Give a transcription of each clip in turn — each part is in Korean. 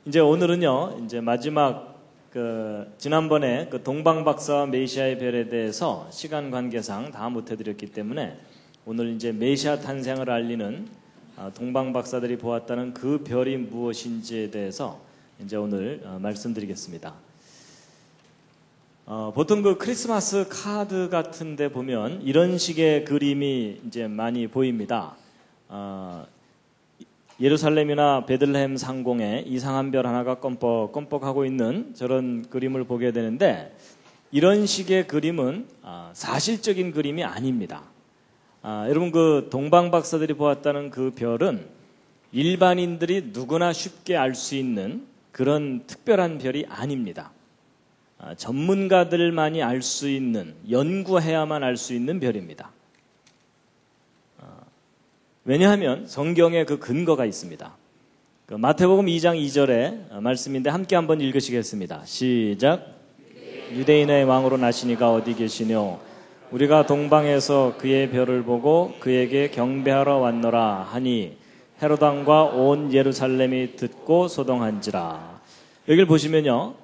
이제 오늘은요, 이제 마지막 지난번에 동방박사와 메시아의 별에 대해서 시간 관계상 다 못해드렸기 때문에 오늘 이제 메시아 탄생을 알리는 동방박사들이 보았다는 그 별이 무엇인지에 대해서 이제 오늘 말씀드리겠습니다. 보통 그 크리스마스 카드 같은데 보면 이런 식의 그림이 이제 많이 보입니다. 예루살렘이나 베들레헴 상공에 이상한 별 하나가 껌뻑껌뻑하고 있는 저런 그림을 보게 되는데, 이런 식의 그림은 사실적인 그림이 아닙니다. 여러분, 그 동방박사들이 보았다는 그 별은 일반인들이 누구나 쉽게 알 수 있는 그런 특별한 별이 아닙니다. 전문가들만이 알 수 있는, 연구해야만 알 수 있는 별입니다. 왜냐하면 성경에 그 근거가 있습니다. 마태복음 2장 2절의 말씀인데 함께 한번 읽으시겠습니다. 시작. 유대인의 왕으로 나시니가 어디 계시뇨? 우리가 동방에서 그의 별을 보고 그에게 경배하러 왔노라 하니 헤롯 왕과 온 예루살렘이 듣고 소동한지라. 여기를 보시면요,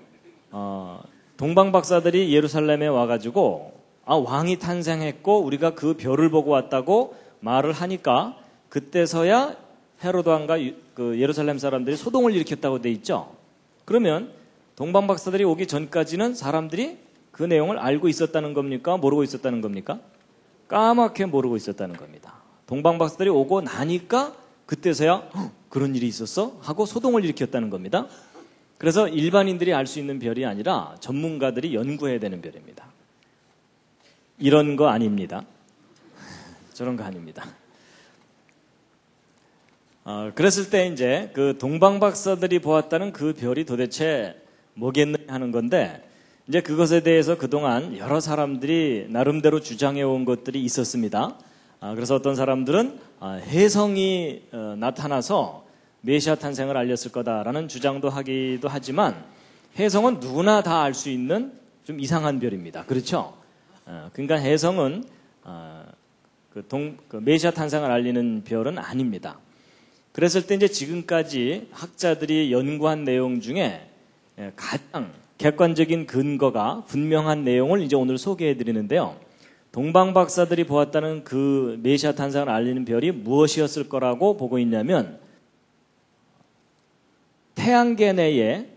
동방박사들이 예루살렘에 와가지고 왕이 탄생했고 우리가 그 별을 보고 왔다고 말을 하니까 그때서야 헤롯 왕과 그 예루살렘 사람들이 소동을 일으켰다고 돼 있죠. 그러면 동방박사들이 오기 전까지는 사람들이 그 내용을 알고 있었다는 겁니까? 모르고 있었다는 겁니까? 까맣게 모르고 있었다는 겁니다. 동방박사들이 오고 나니까 그때서야 그런 일이 있었어? 하고 소동을 일으켰다는 겁니다. 그래서 일반인들이 알 수 있는 별이 아니라 전문가들이 연구해야 되는 별입니다. 이런 거 아닙니다. 저런 거 아닙니다. 그랬을 때 이제 그 동방박사들이 보았다는 그 별이 도대체 뭐겠느냐 하는 건데, 이제 그것에 대해서 그동안 여러 사람들이 나름대로 주장해 온 것들이 있었습니다. 그래서 어떤 사람들은 혜성이 나타나서 메시아 탄생을 알렸을 거다라는 주장도 하기도 하지만, 혜성은 누구나 다 알 수 있는 좀 이상한 별입니다. 그렇죠? 그러니까 혜성은 메시아 탄생을 알리는 별은 아닙니다. 그랬을 때 이제 지금까지 학자들이 연구한 내용 중에 가장 객관적인 근거가 분명한 내용을 이제 오늘 소개해 드리는데요. 동방박사들이 보았다는 그 메시아 탄생을 알리는 별이 무엇이었을 거라고 보고 있냐면, 태양계 내에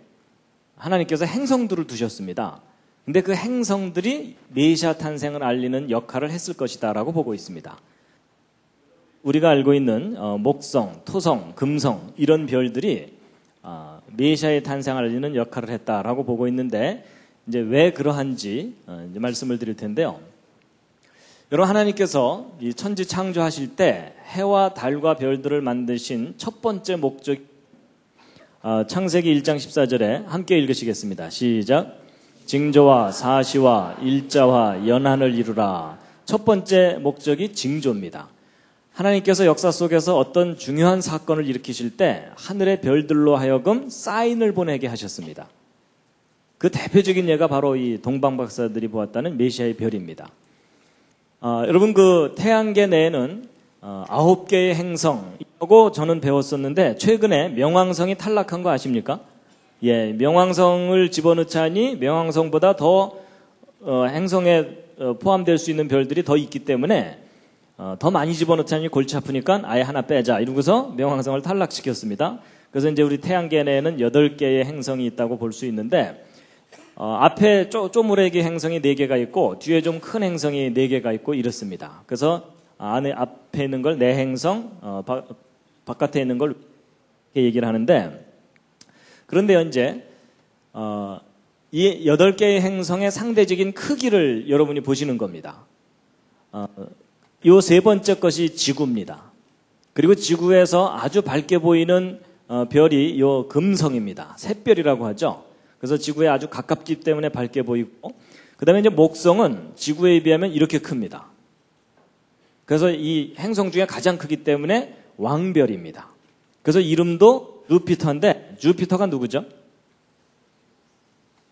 하나님께서 행성들을 두셨습니다. 근데 그 행성들이 메시아 탄생을 알리는 역할을 했을 것이다라고 보고 있습니다. 우리가 알고 있는 목성, 토성, 금성 이런 별들이 메시아의 탄생을 알리는 역할을 했다라고 보고 있는데, 이제 왜 그러한지 이제 말씀을 드릴 텐데요. 여러분, 하나님께서 이 천지 창조하실 때 해와 달과 별들을 만드신 첫 번째 목적, 창세기 1장 14절에 함께 읽으시겠습니다. 시작. 징조와 사시와 일자와 연한을 이루라. 첫 번째 목적이 징조입니다. 하나님께서 역사 속에서 어떤 중요한 사건을 일으키실 때 하늘의 별들로 하여금 사인을 보내게 하셨습니다. 그 대표적인 예가 바로 이 동방박사들이 보았다는 메시아의 별입니다. 여러분, 그 태양계 내에는 9개의 행성이라고 저는 배웠었는데, 최근에 명왕성이 탈락한 거 아십니까? 예, 명왕성을 집어넣자니 명왕성보다 더 행성에 포함될 수 있는 별들이 더 있기 때문에 더 많이 집어넣자니 골치 아프니까 아예 하나 빼자 이러고서 명왕성을 탈락시켰습니다. 그래서 이제 우리 태양계 내에는 8개의 행성이 있다고 볼 수 있는데, 앞에 쪼무레기 행성이 4개가 있고 뒤에 좀 큰 행성이 4개가 있고 이렇습니다. 그래서 앞에 있는 걸 내행성, 바깥에 있는 걸 이렇게 얘기를 하는데, 그런데 이제 이 8개의 행성의 상대적인 크기를 여러분이 보시는 겁니다. 요 세 번째 것이 지구입니다. 그리고 지구에서 아주 밝게 보이는 별이 요 금성입니다. 샛별이라고 하죠. 그래서 지구에 아주 가깝기 때문에 밝게 보이고, 그 다음에 이제 목성은 지구에 비하면 이렇게 큽니다. 그래서 이 행성 중에 가장 크기 때문에 왕별입니다. 그래서 이름도 주피터인데, 주피터가 누구죠?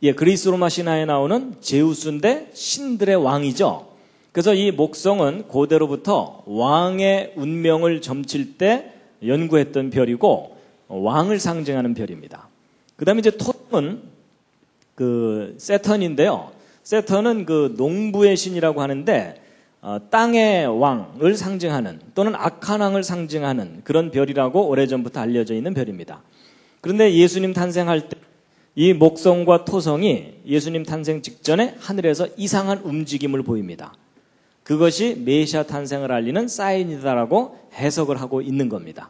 예, 그리스 로마 신화에 나오는 제우스인데 신들의 왕이죠. 그래서 이 목성은 고대로부터 왕의 운명을 점칠 때 연구했던 별이고 왕을 상징하는 별입니다. 그다음에 이제 토는 그 세턴인데요. 세턴은 그 농부의 신이라고 하는데 땅의 왕을 상징하는 또는 악한 왕을 상징하는 그런 별이라고 오래전부터 알려져 있는 별입니다. 그런데 예수님 탄생할 때 이 목성과 토성이 예수님 탄생 직전에 하늘에서 이상한 움직임을 보입니다. 그것이 메시아 탄생을 알리는 사인이다라고 해석을 하고 있는 겁니다.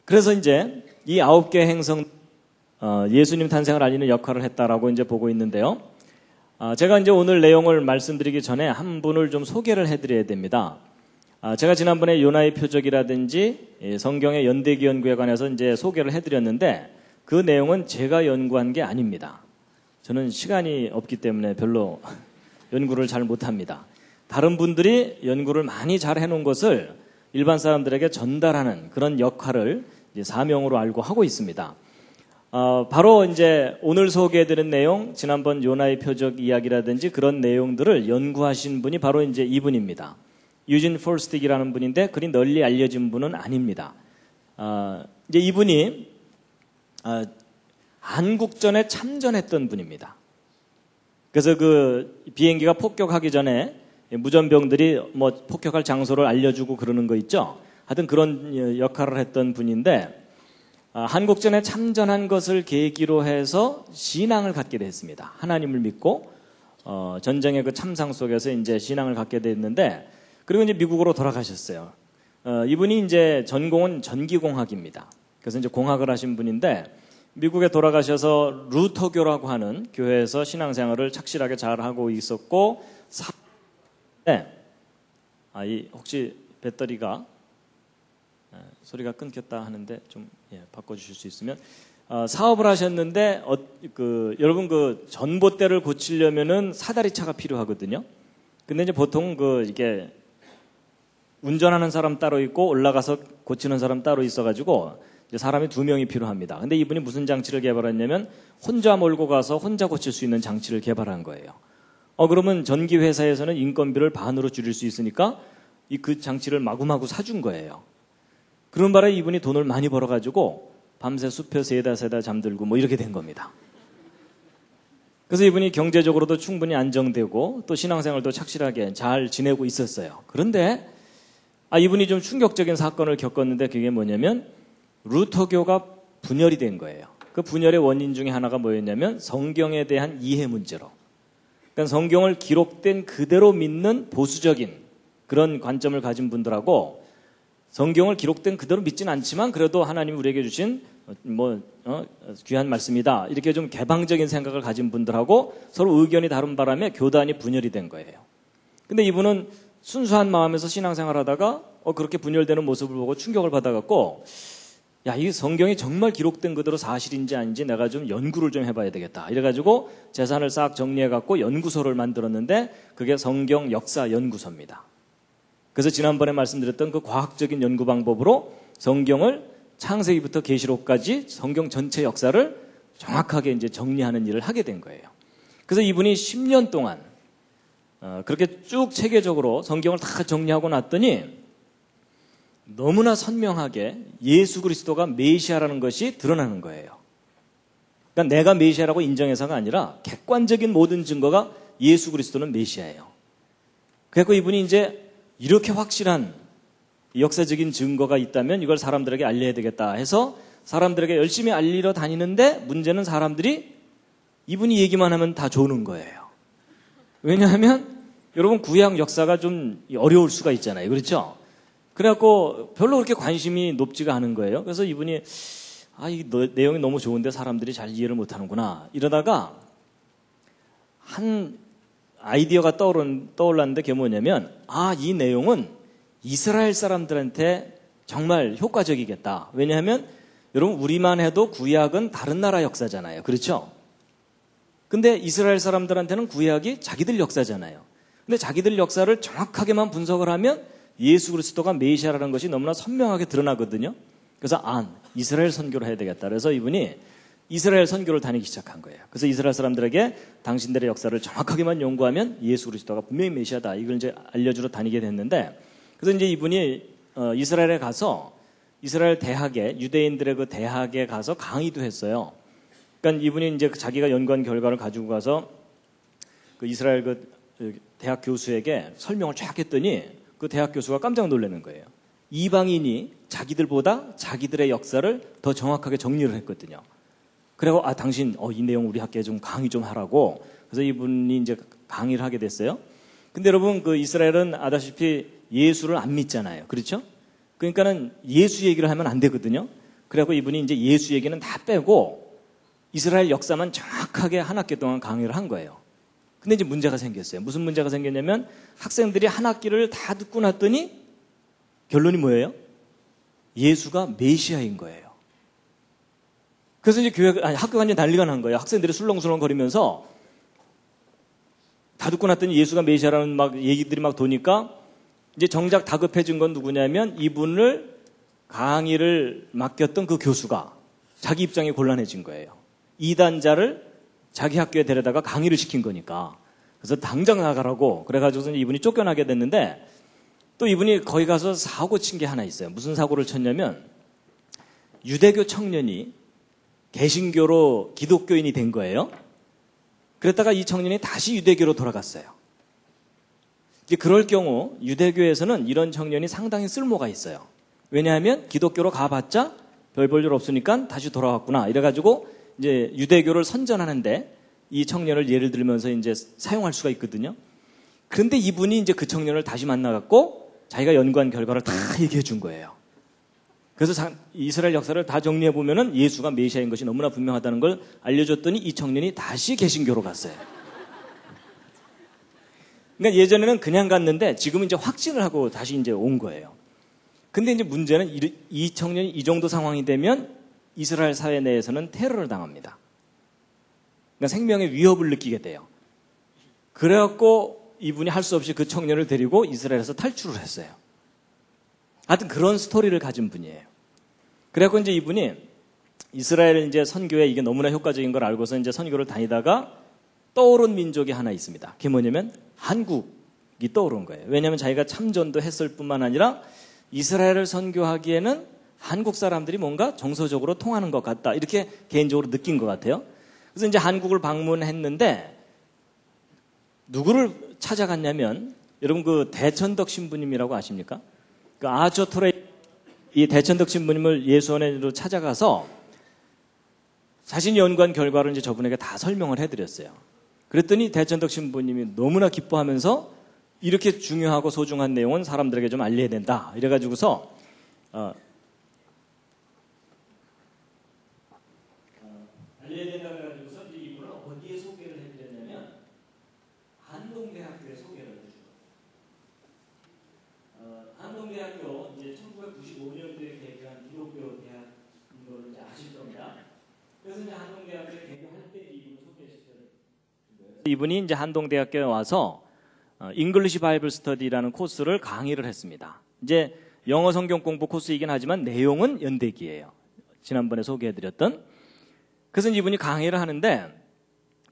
그래서 이제 이 9개 행성 예수님 탄생을 알리는 역할을 했다라고 이제 보고 있는데요. 제가 이제 오늘 내용을 말씀드리기 전에 한 분을 좀 소개를 해드려야 됩니다. 제가 지난번에 요나의 표적이라든지 성경의 연대기 연구에 관해서 이제 소개를 해드렸는데 그 내용은 제가 연구한 게 아닙니다. 저는 시간이 없기 때문에 별로 연구를 잘 못합니다. 다른 분들이 연구를 많이 잘 해놓은 것을 일반 사람들에게 전달하는 그런 역할을 이제 사명으로 알고 하고 있습니다. 바로 이제 오늘 소개해드린 내용, 지난번 요나의 표적 이야기라든지 그런 내용들을 연구하신 분이 바로 이제 이분입니다. 유진 폴스틱이라는 분인데 그리 널리 알려진 분은 아닙니다. 이제 이분이 한국전에 참전했던 분입니다. 그래서 그 비행기가 폭격하기 전에 무전병들이 뭐 폭격할 장소를 알려주고 그러는 거 있죠. 하여튼 그런 역할을 했던 분인데 한국전에 참전한 것을 계기로 해서 신앙을 갖게 됐습니다. 하나님을 믿고 전쟁의 그 참상 속에서 이제 신앙을 갖게 됐는데 그리고 이제 미국으로 돌아가셨어요. 이분이 이제 전공은 전기공학입니다. 그래서 이제 공학을 하신 분인데 미국에 돌아가셔서 루터교라고 하는 교회에서 신앙생활을 착실하게 잘 하고 있었고 혹시 배터리가 소리가 끊겼다 하는데 좀 바꿔주실 수 있으면 사업을 하셨는데 여러분 그 전봇대를 고치려면은 사다리차가 필요하거든요. 근데 이제 보통 이게 운전하는 사람 따로 있고 올라가서 고치는 사람 따로 있어가지고 이제 사람이 2명이 필요합니다. 근데 이분이 무슨 장치를 개발했냐면 혼자 몰고 가서 혼자 고칠 수 있는 장치를 개발한 거예요. 그러면 전기 회사에서는 인건비를 반으로 줄일 수 있으니까 그 장치를 마구마구 사준 거예요. 그런 바람에 이분이 돈을 많이 벌어가지고 밤새 숲에 세다 잠들고 뭐 이렇게 된 겁니다. 그래서 이분이 경제적으로도 충분히 안정되고 또 신앙생활도 착실하게 잘 지내고 있었어요. 그런데 이분이 좀 충격적인 사건을 겪었는데 그게 뭐냐면 루터교가 분열이 된 거예요. 그 분열의 원인 중에 하나가 뭐였냐면 성경에 대한 이해 문제로. 그러니까 성경을 기록된 그대로 믿는 보수적인 그런 관점을 가진 분들하고 성경을 기록된 그대로 믿지는 않지만 그래도 하나님이 우리에게 주신 귀한 말씀이다. 이렇게 좀 개방적인 생각을 가진 분들하고 서로 의견이 다른 바람에 교단이 분열이 된 거예요. 근데 이분은 순수한 마음에서 신앙생활 하다가 그렇게 분열되는 모습을 보고 충격을 받아갖고 이 성경이 정말 기록된 그대로 사실인지 아닌지 내가 좀 연구를 좀 해봐야 되겠다. 이래가지고 재산을 싹 정리해갖고 연구소를 만들었는데 그게 성경 역사 연구소입니다. 그래서 지난번에 말씀드렸던 그 과학적인 연구 방법으로 성경을 창세기부터 계시록까지 성경 전체 역사를 정확하게 이제 정리하는 일을 하게 된 거예요. 그래서 이분이 10년 동안 그렇게 쭉 체계적으로 성경을 다 정리하고 났더니 너무나 선명하게 예수 그리스도가 메시아라는 것이 드러나는 거예요. 그러니까 내가 메시아라고 인정해서가 아니라 객관적인 모든 증거가 예수 그리스도는 메시아예요. 그래서 이분이 이제 이렇게 확실한 역사적인 증거가 있다면 이걸 사람들에게 알려야 되겠다 해서 사람들에게 열심히 알리러 다니는데 문제는 사람들이 이분이 얘기만 하면 다 조는 거예요. 왜냐하면 여러분 구약 역사가 좀 어려울 수가 있잖아요. 그렇죠? 그래갖고 별로 그렇게 관심이 높지가 않은 거예요. 그래서 이분이 이 내용이 너무 좋은데 사람들이 잘 이해를 못하는구나 이러다가 한 아이디어가 떠올랐는데 그게 뭐냐면 이 내용은 이스라엘 사람들한테 정말 효과적이겠다. 왜냐하면 여러분 우리만 해도 구약은 다른 나라 역사잖아요. 그렇죠? 근데 이스라엘 사람들한테는 구약이 자기들 역사잖아요. 근데 자기들 역사를 정확하게만 분석을 하면 예수 그리스도가 메시아라는 것이 너무나 선명하게 드러나거든요. 그래서 이스라엘 선교를 해야 되겠다. 그래서 이분이 이스라엘 선교를 다니기 시작한 거예요. 그래서 이스라엘 사람들에게 당신들의 역사를 정확하게만 연구하면 예수 그리스도가 분명히 메시아다. 이걸 이제 알려주러 다니게 됐는데, 그래서 이제 이분이 이스라엘에 가서 이스라엘 대학에, 유대인들의 그 대학에 가서 강의도 했어요. 그러니까 이분이 이제 자기가 연구한 결과를 가지고 가서 그 이스라엘 그 대학 교수에게 설명을 쫙 했더니 그 대학 교수가 깜짝 놀라는 거예요. 이방인이 자기들보다 자기들의 역사를 더 정확하게 정리를 했거든요. 그리고 당신 이 내용 우리 학교에 좀 강의 좀 하라고. 그래서 이분이 이제 강의를 하게 됐어요. 근데 여러분 그 이스라엘은 아다시피 예수를 안 믿잖아요. 그렇죠? 그러니까는 예수 얘기를 하면 안 되거든요. 그래갖고 이분이 이제 예수 얘기는 다 빼고 이스라엘 역사만 정확하게 한 학기 동안 강의를 한 거예요. 근데 이제 문제가 생겼어요. 무슨 문제가 생겼냐면 학생들이 한 학기를 다 듣고 났더니 결론이 뭐예요? 예수가 메시아인 거예요. 그래서 이제 학교가 이제 난리가 난 거예요. 학생들이 술렁술렁 거리면서 다 듣고 났더니 예수가 메시아라는 막 얘기들이 막 도니까 이제 정작 다급해진 건 누구냐면 이분을 강의를 맡겼던 그 교수가 자기 입장이 곤란해진 거예요. 이단자를 자기 학교에 데려다가 강의를 시킨 거니까. 그래서 당장 나가라고 그래가지고 이분이 쫓겨나게 됐는데 또 이분이 거기 가서 사고 친 게 하나 있어요. 무슨 사고를 쳤냐면 유대교 청년이 개신교로 기독교인이 된 거예요. 그랬다가 이 청년이 다시 유대교로 돌아갔어요. 이제 그럴 경우 유대교에서는 이런 청년이 상당히 쓸모가 있어요. 왜냐하면 기독교로 가봤자 별 볼 일 없으니까 다시 돌아왔구나. 이래가지고 이제 유대교를 선전하는데 이 청년을 예를 들면서 이제 사용할 수가 있거든요. 그런데 이분이 이제 그 청년을 다시 만나갖고 자기가 연구한 결과를 다 얘기해 준 거예요. 그래서 이스라엘 역사를 다 정리해 보면은 예수가 메시아인 것이 너무나 분명하다는 걸 알려줬더니 이 청년이 다시 개신교로 갔어요. 그러니까 예전에는 그냥 갔는데 지금은 이제 확신을 하고 다시 이제 온 거예요. 근데 이제 문제는 이 청년이 이 정도 상황이 되면 이스라엘 사회 내에서는 테러를 당합니다. 그러니까 생명의 위협을 느끼게 돼요. 그래갖고 이분이 할 수 없이 그 청년을 데리고 이스라엘에서 탈출을 했어요. 하여튼 그런 스토리를 가진 분이에요. 그래갖고 이제 이분이 이스라엘 이제 선교에 이게 너무나 효과적인 걸 알고서 이제 선교를 다니다가 떠오른 민족이 하나 있습니다. 그게 뭐냐면 한국이 떠오른 거예요. 왜냐하면 자기가 참전도 했을 뿐만 아니라 이스라엘을 선교하기에는 한국 사람들이 뭔가 정서적으로 통하는 것 같다. 이렇게 개인적으로 느낀 것 같아요. 그래서 이제 한국을 방문했는데 누구를 찾아갔냐면 여러분 그 대천덕 신부님이라고 아십니까? 그 아처토레 이 대천덕 신부님을 예수원으로 찾아가서 자신이 연구한 결과를 이제 저분에게 다 설명을 해드렸어요. 그랬더니 대천덕 신부님이 너무나 기뻐하면서 이렇게 중요하고 소중한 내용은 사람들에게 좀 알려야 된다. 이래가지고서 알려야 된다고 해가지고서 이분을 어디에 소개를 해드렸냐면 한동대학교에 소개를 해주고 한동대학교 이제 1995년도에 개교한 기독교 대학인 걸 이제 아실 겁니다. 그래서 이제 한동대학교에 개교할 때 이분을 소개시켜드린 거예요. 이분이 이제 한동대학교에 와서 잉글리시 바이블 스터디라는 코스를 강의를 했습니다. 이제 영어 성경 공부 코스이긴 하지만 내용은 연대기예요. 지난번에 소개해드렸던. 그래서 이분이 강의를 하는데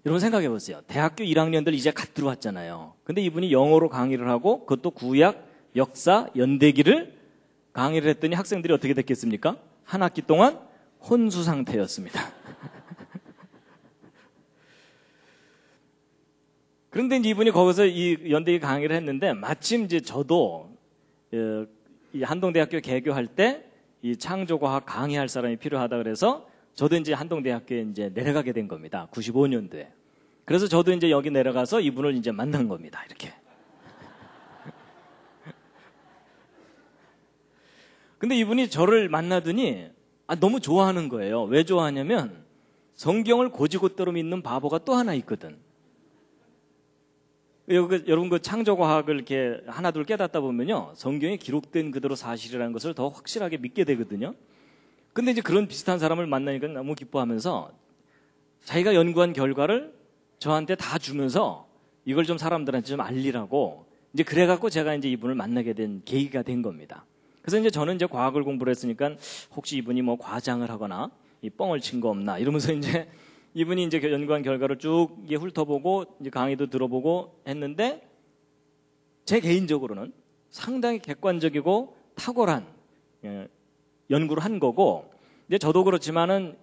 여러분 생각해 보세요. 대학교 1학년들 이제 갓 들어왔잖아요. 근데 이분이 영어로 강의를 하고 그것도 구약, 역사, 연대기를 강의를 했더니 학생들이 어떻게 됐겠습니까? 한 학기 동안 혼수 상태였습니다. 그런데 이제 이분이 거기서 이 연대기 강의를 했는데 마침 이제 저도 이 한동대학교 개교할 때 이 창조과학 강의할 사람이 필요하다 그래서 저도 이제 한동대학교에 이제 내려가게 된 겁니다. 95년도에. 그래서 저도 이제 여기 내려가서 이분을 이제 만난 겁니다. 이렇게. 근데 이분이 저를 만나더니 너무 좋아하는 거예요. 왜 좋아하냐면 성경을 곧이곧대로 믿는 바보가 또 하나 있거든. 여러분 그 창조과학을 이렇게 하나둘 깨닫다 보면요. 성경에 기록된 그대로 사실이라는 것을 더 확실하게 믿게 되거든요. 근데 이제 그런 비슷한 사람을 만나니까 너무 기뻐하면서 자기가 연구한 결과를 저한테 다 주면서 이걸 좀 사람들한테 좀 알리라고 이제 그래갖고 제가 이제 이분을 만나게 된 계기가 된 겁니다. 그래서 이제 저는 이제 과학을 공부를 했으니까 혹시 이분이 뭐 과장을 하거나 이 뻥을 친 거 없나 이러면서 이제 이분이 이제 연구한 결과를 쭉 훑어보고 이제 강의도 들어보고 했는데 제 개인적으로는 상당히 객관적이고 탁월한 연구를 한 거고, 이제 저도 그렇지만은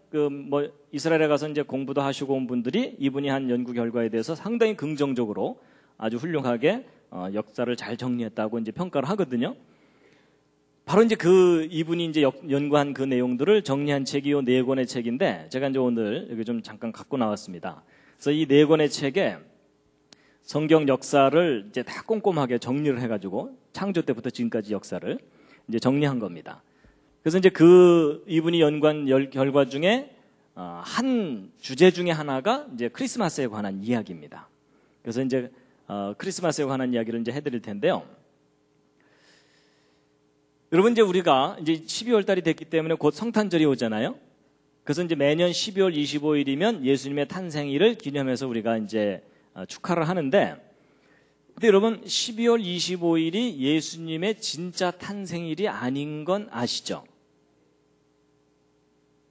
이스라엘에 가서 이제 공부도 하시고 온 분들이 이분이 한 연구 결과에 대해서 상당히 긍정적으로 아주 훌륭하게 역사를 잘 정리했다고 이제 평가를 하거든요. 바로 이제 이분이 이제 연구한 그 내용들을 정리한 책이 요 4권의 책인데, 제가 이제 오늘 여기 좀 잠깐 갖고 나왔습니다. 그래서 이 4권의 책에 성경 역사를 이제 다 꼼꼼하게 정리를 해가지고 창조 때부터 지금까지 역사를 이제 정리한 겁니다. 그래서 이제 이분이 연구한 결과 중에 한 주제 중에 하나가 이제 크리스마스에 관한 이야기입니다. 그래서 이제 크리스마스에 관한 이야기를 이제 해드릴 텐데요. 여러분, 이제 우리가 이제 12월 달이 됐기 때문에 곧 성탄절이 오잖아요. 그래서 이제 매년 12월 25일이면 예수님의 탄생일을 기념해서 우리가 이제 축하를 하는데, 근데 여러분, 12월 25일이 예수님의 진짜 탄생일이 아닌 건 아시죠?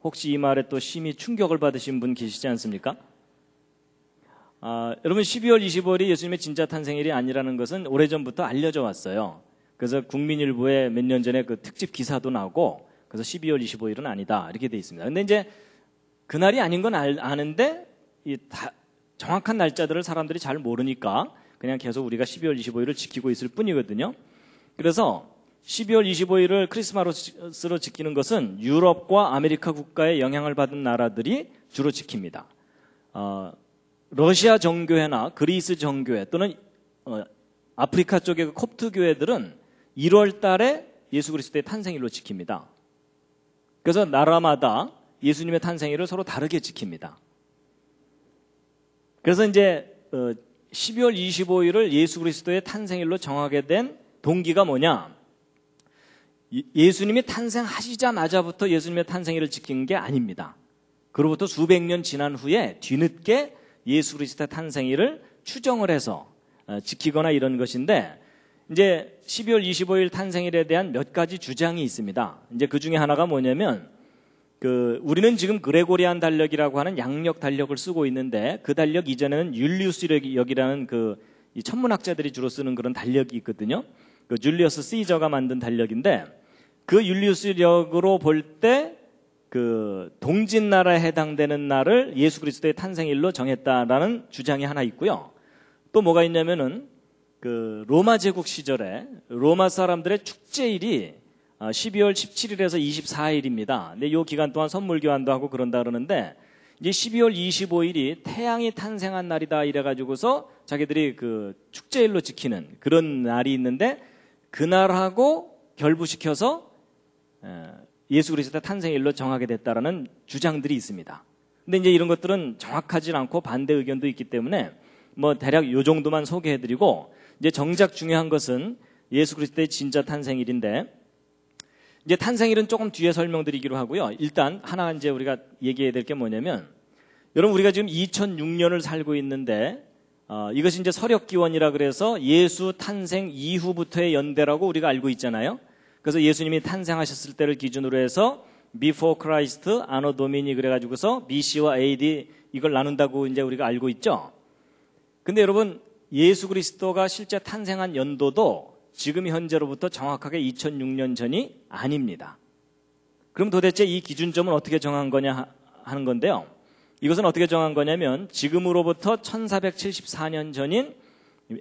혹시 이 말에 또 심히 충격을 받으신 분 계시지 않습니까? 여러분, 12월 25일이 예수님의 진짜 탄생일이 아니라는 것은 오래전부터 알려져 왔어요. 그래서 국민일보에 몇 년 전에 그 특집 기사도 나오고, 그래서 12월 25일은 아니다 이렇게 돼 있습니다. 근데 이제 그날이 아닌 건 아는데 정확한 날짜들을 사람들이 잘 모르니까 그냥 계속 우리가 12월 25일을 지키고 있을 뿐이거든요. 그래서 12월 25일을 크리스마스로 지키는 것은 유럽과 아메리카 국가의 영향을 받은 나라들이 주로 지킵니다. 러시아 정교회나 그리스 정교회 또는 아프리카 쪽의 그 콥트 교회들은 1월 달에 예수 그리스도의 탄생일로 지킵니다. 그래서 나라마다 예수님의 탄생일을 서로 다르게 지킵니다. 그래서 이제 12월 25일을 예수 그리스도의 탄생일로 정하게 된 동기가 뭐냐? 예수님이 탄생하시자마자부터 예수님의 탄생일을 지킨 게 아닙니다. 그로부터 수백 년 지난 후에 뒤늦게 예수 그리스도의 탄생일을 추정을 해서 지키거나 이런 것인데, 이제 12월 25일 탄생일에 대한 몇 가지 주장이 있습니다. 이제 그 중에 하나가 뭐냐면, 우리는 지금 그레고리안 달력이라고 하는 양력 달력을 쓰고 있는데, 그 달력 이전에는 율리우스력이라는 이 천문학자들이 주로 쓰는 그런 달력이 있거든요. 그 줄리어스 시저가 만든 달력인데, 그 율리우스력으로 볼 때 동짓나라에 해당되는 날을 예수 그리스도의 탄생일로 정했다라는 주장이 하나 있고요. 또 뭐가 있냐면은 로마 제국 시절에 로마 사람들의 축제일이 12월 17일에서 24일입니다. 근데 이 기간 동안 선물 교환도 하고 그런다 그러는데, 이제 12월 25일이 태양이 탄생한 날이다 이래가지고서 자기들이 축제일로 지키는 그런 날이 있는데, 그날하고 결부시켜서 예수 그리스도의 탄생일로 정하게 됐다라는 주장들이 있습니다. 근데 이제 이런 것들은 정확하지 않고 반대 의견도 있기 때문에 대략 요 정도만 소개해드리고, 이제 정작 중요한 것은 예수 그리스도의 진짜 탄생일인데, 이제 탄생일은 조금 뒤에 설명드리기로 하고요. 일단 하나 이제 우리가 얘기해야 될 게 뭐냐면, 여러분, 우리가 지금 2006년을 살고 있는데, 이것이 이제 서력기원이라 그래서 예수 탄생 이후부터의 연대라고 우리가 알고 있잖아요. 그래서 예수님이 탄생하셨을 때를 기준으로 해서 Before Christ, Anno Domini 그래가지고서 BC와 AD 이걸 나눈다고 이제 우리가 알고 있죠. 근데 여러분, 예수 그리스도가 실제 탄생한 연도도 지금 현재로부터 정확하게 2006년 전이 아닙니다. 그럼 도대체 이 기준점은 어떻게 정한 거냐 하는 건데요. 이것은 어떻게 정한 거냐면, 지금으로부터 1474년 전인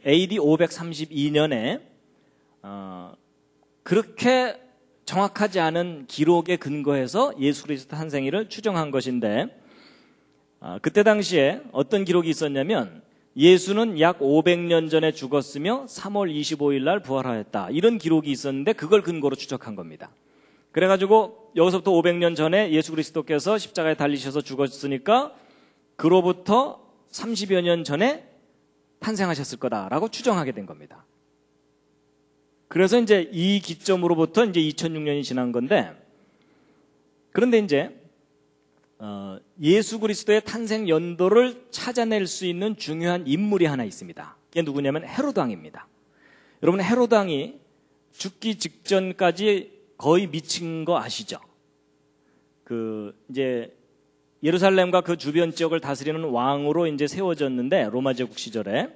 AD 532년에 그렇게 정확하지 않은 기록에 근거해서 예수 그리스도 탄생일을 추정한 것인데, 그때 당시에 어떤 기록이 있었냐면, 예수는 약 500년 전에 죽었으며 3월 25일 날 부활하였다, 이런 기록이 있었는데 그걸 근거로 추적한 겁니다. 그래가지고 여기서부터 500년 전에 예수 그리스도께서 십자가에 달리셔서 죽었으니까 그로부터 30여 년 전에 탄생하셨을 거다라고 추정하게 된 겁니다. 그래서 이제 이 기점으로부터 이제 2006년이 지난 건데, 그런데 이제 예수 그리스도의 탄생 연도를 찾아낼 수 있는 중요한 인물이 하나 있습니다. 이게 누구냐면 헤롯 왕입니다. 여러분, 헤롯 왕이 죽기 직전까지 거의 미친 거 아시죠? 이제 예루살렘과 그 주변 지역을 다스리는 왕으로 이제 세워졌는데, 로마 제국 시절에.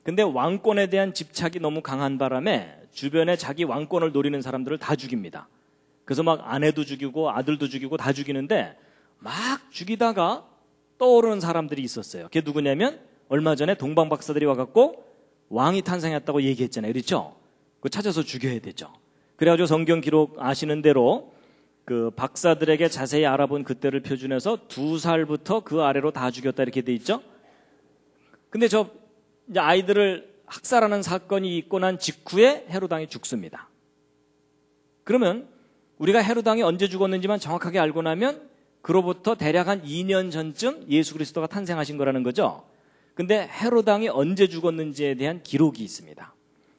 근데 왕권에 대한 집착이 너무 강한 바람에 주변에 자기 왕권을 노리는 사람들을 다 죽입니다. 그래서 막 아내도 죽이고 아들도 죽이고 다 죽이는데 막 죽이다가 떠오르는 사람들이 있었어요. 그게 누구냐면 얼마 전에 동방 박사들이 와갖고 왕이 탄생했다고 얘기했잖아요. 그렇죠? 그거 찾아서 죽여야 되죠. 그래가지고 성경 기록 아시는 대로 그 박사들에게 자세히 알아본 그때를 표준해서 2살부터 그 아래로 다 죽였다 이렇게 돼 있죠. 근데 저 이제 아이들을 학살하는 사건이 있고 난 직후에 헤롯 왕이 죽습니다. 그러면 우리가 헤롯 왕이 언제 죽었는지만 정확하게 알고 나면 그로부터 대략 한 2년 전쯤 예수 그리스도가 탄생하신 거라는 거죠. 근데 헤롯 왕이 언제 죽었는지에 대한 기록이 있습니다.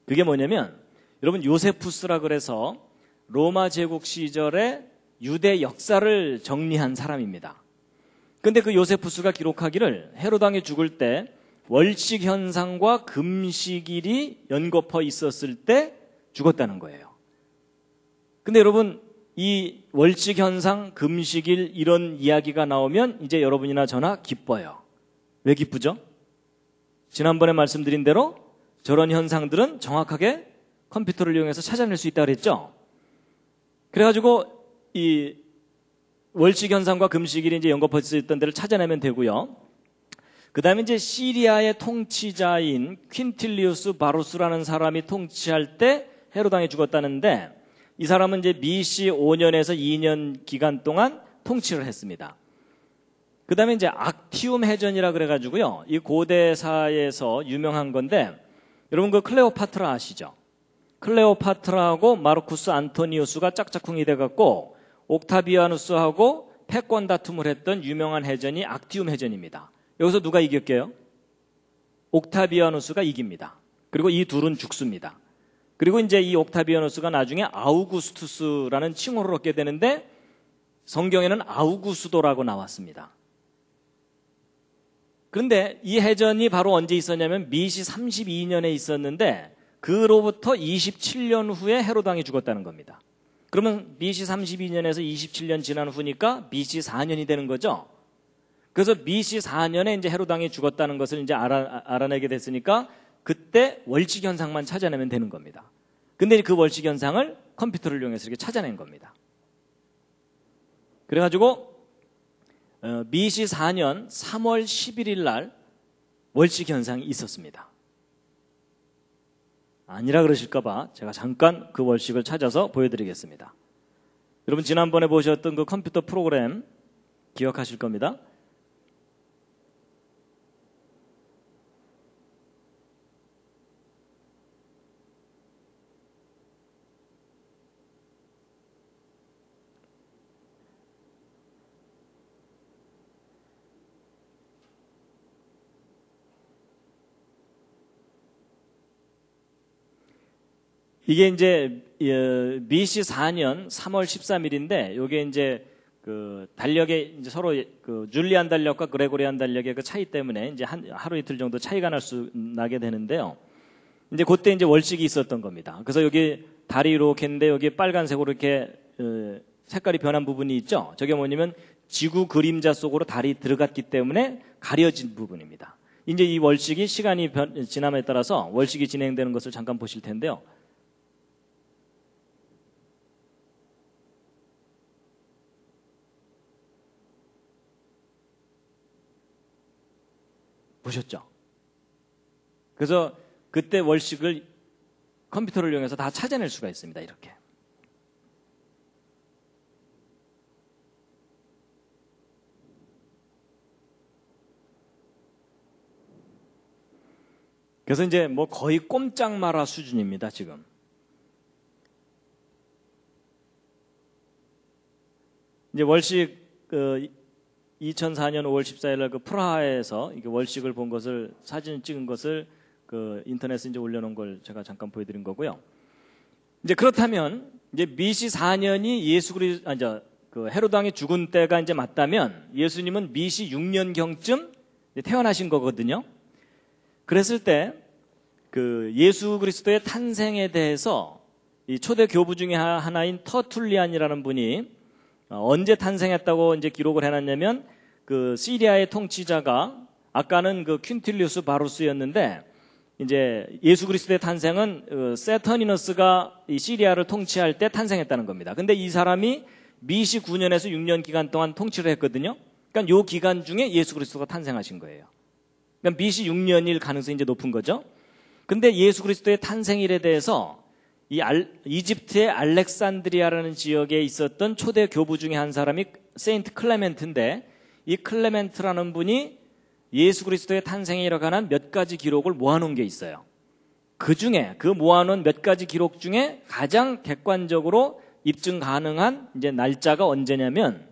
그게 뭐냐면 여러분 요세푸스라 그래서 로마 제국 시절에 유대 역사를 정리한 사람입니다. 근데 그 요세푸스가 기록하기를 헤롯 왕이 죽을 때 월식 현상과 금식일이 연거푸 있었을 때 죽었다는 거예요. 근데 여러분 이 월식 현상, 금식일 이런 이야기가 나오면 이제 여러분이나 저나 기뻐요. 왜 기쁘죠? 지난번에 말씀드린 대로 저런 현상들은 정확하게 컴퓨터를 이용해서 찾아낼 수 있다고 그랬죠? 그래가지고 이 월식 현상과 금식일이 이제 연거푸 있었던 데를 찾아내면 되고요. 그 다음에 이제 시리아의 통치자인 퀸틸리우스 바루스라는 사람이 통치할 때 헤롯 왕이 죽었다는데 이 사람은 이제 BC 5년에서 2년 기간 동안 통치를 했습니다. 그 다음에 이제 악티움 해전이라 그래가지고요. 이 고대사에서 유명한 건데 여러분 그 클레오파트라 아시죠? 클레오파트라하고 마르쿠스 안토니우스가 짝짝꿍이 돼갖고 옥타비아누스하고 패권 다툼을 했던 유명한 해전이 악티움 해전입니다. 여기서 누가 이겼게요? 옥타비아누스가 이깁니다. 그리고 이 둘은 죽습니다. 그리고 이제 이 옥타비아누스가 나중에 아우구스투스라는 칭호를 얻게 되는데 성경에는 아우구스도라고 나왔습니다. 그런데 이 해전이 바로 언제 있었냐면 BC 32년에 있었는데 그로부터 27년 후에 헤롯 왕이 죽었다는 겁니다. 그러면 BC 32년에서 27년 지난 후니까 BC 4년이 되는 거죠. 그래서 BC 4년에 이제 헤롯 왕이 죽었다는 것을 이제 알아내게 됐으니까 그때 월식 현상만 찾아내면 되는 겁니다. 근데 그 월식 현상을 컴퓨터를 이용해서 이렇게 찾아낸 겁니다. 그래가지고 BC 4년 3월 11일 날 월식 현상이 있었습니다. 아니라 그러실까봐 제가 잠깐 그 월식을 찾아서 보여드리겠습니다. 여러분 지난번에 보셨던 그 컴퓨터 프로그램 기억하실 겁니다. 이게 이제 BC 4년 3월 13일인데 이게 이제 그 달력에 이제 서로 그 줄리안 달력과 그레고리안 달력의 그 차이 때문에 이제 하루 이틀 정도 차이가 나게 되는데요. 이제 그때 이제 월식이 있었던 겁니다. 그래서 여기 달이 이렇게 있는데 여기 빨간색으로 이렇게 색깔이 변한 부분이 있죠. 저게 뭐냐면 지구 그림자 속으로 달이 들어갔기 때문에 가려진 부분입니다. 이제 이 월식이 시간이 지남에 따라서 월식이 진행되는 것을 잠깐 보실 텐데요. 보셨죠? 그래서 그때 월식을 컴퓨터를 이용해서 다 찾아낼 수가 있습니다. 이렇게. 그래서 이제 뭐 거의 꼼짝 마라 수준입니다. 지금. 이제 월식 2004년 5월 14일 날 그 프라하에서 이게 월식을 본 것을 사진 찍은 것을 그 인터넷에 이제 올려놓은 걸 제가 잠깐 보여드린 거고요. 이제 그렇다면 이제 BC 4년이 그 헤롯 왕이 죽은 때가 이제 맞다면 예수님은 BC 6년 경쯤 태어나신 거거든요. 그랬을 때 그 예수 그리스도의 탄생에 대해서 이 초대 교부 중에 하나인 터툴리안이라는 분이 언제 탄생했다고 이제 기록을 해놨냐면 그 시리아의 통치자가 아까는 그 퀸틸리우스 바루스였는데 이제 예수 그리스도의 탄생은 세터니너스가 이 시리아를 통치할 때 탄생했다는 겁니다. 근데 이 사람이 미시 9년에서 6년 기간 동안 통치를 했거든요. 그러니까 요 기간 중에 예수 그리스도가 탄생하신 거예요. 그러니까 미시 6년일 가능성이 이제 높은 거죠. 근데 예수 그리스도의 탄생일에 대해서 이집트의 알렉산드리아라는 지역에 있었던 초대 교부 중에 한 사람이 세인트 클레멘트인데, 이 클레멘트라는 분이 예수 그리스도의 탄생에 관한 몇 가지 기록을 모아놓은 게 있어요. 그 중에 그 모아놓은 몇 가지 기록 중에 가장 객관적으로 입증 가능한 이제 날짜가 언제냐면,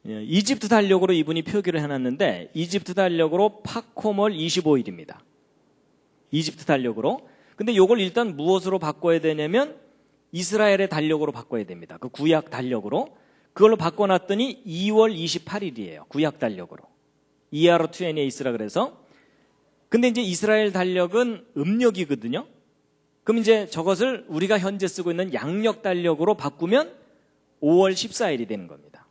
이집트 달력으로 이분이 표기를 해놨는데, 이집트 달력으로 파코몰 25일입니다. 이집트 달력으로. 근데 요걸 일단 무엇으로 바꿔야 되냐면 이스라엘의 달력으로 바꿔야 됩니다. 그 구약 달력으로. 그걸로 바꿔놨더니 2월 28일이에요. 구약 달력으로. ER28라 그래서. 근데 이제 이스라엘 달력은 음력이거든요. 그럼 이제 저것을 우리가 현재 쓰고 있는 양력 달력으로 바꾸면 5월 14일이 되는 겁니다.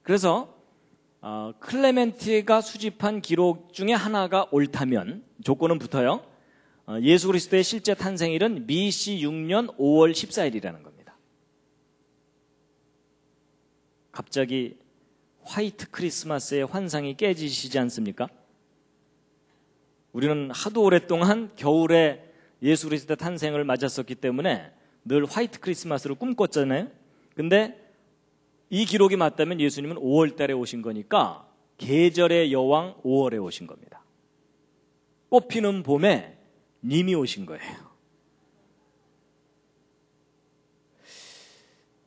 그래서 클레멘트가 수집한 기록 중에 하나가 옳다면, 조건은 붙어요. 예수 그리스도의 실제 탄생일은 BC 6년 5월 14일이라는 겁니다. 갑자기 화이트 크리스마스의 환상이 깨지시지 않습니까? 우리는 하도 오랫동안 겨울에 예수 그리스도의 탄생을 맞았었기 때문에 늘 화이트 크리스마스를 꿈꿨잖아요. 근데 이 기록이 맞다면 예수님은 5월 달에 오신 거니까 계절의 여왕 5월에 오신 겁니다. 꽃피는 봄에 님이 오신 거예요.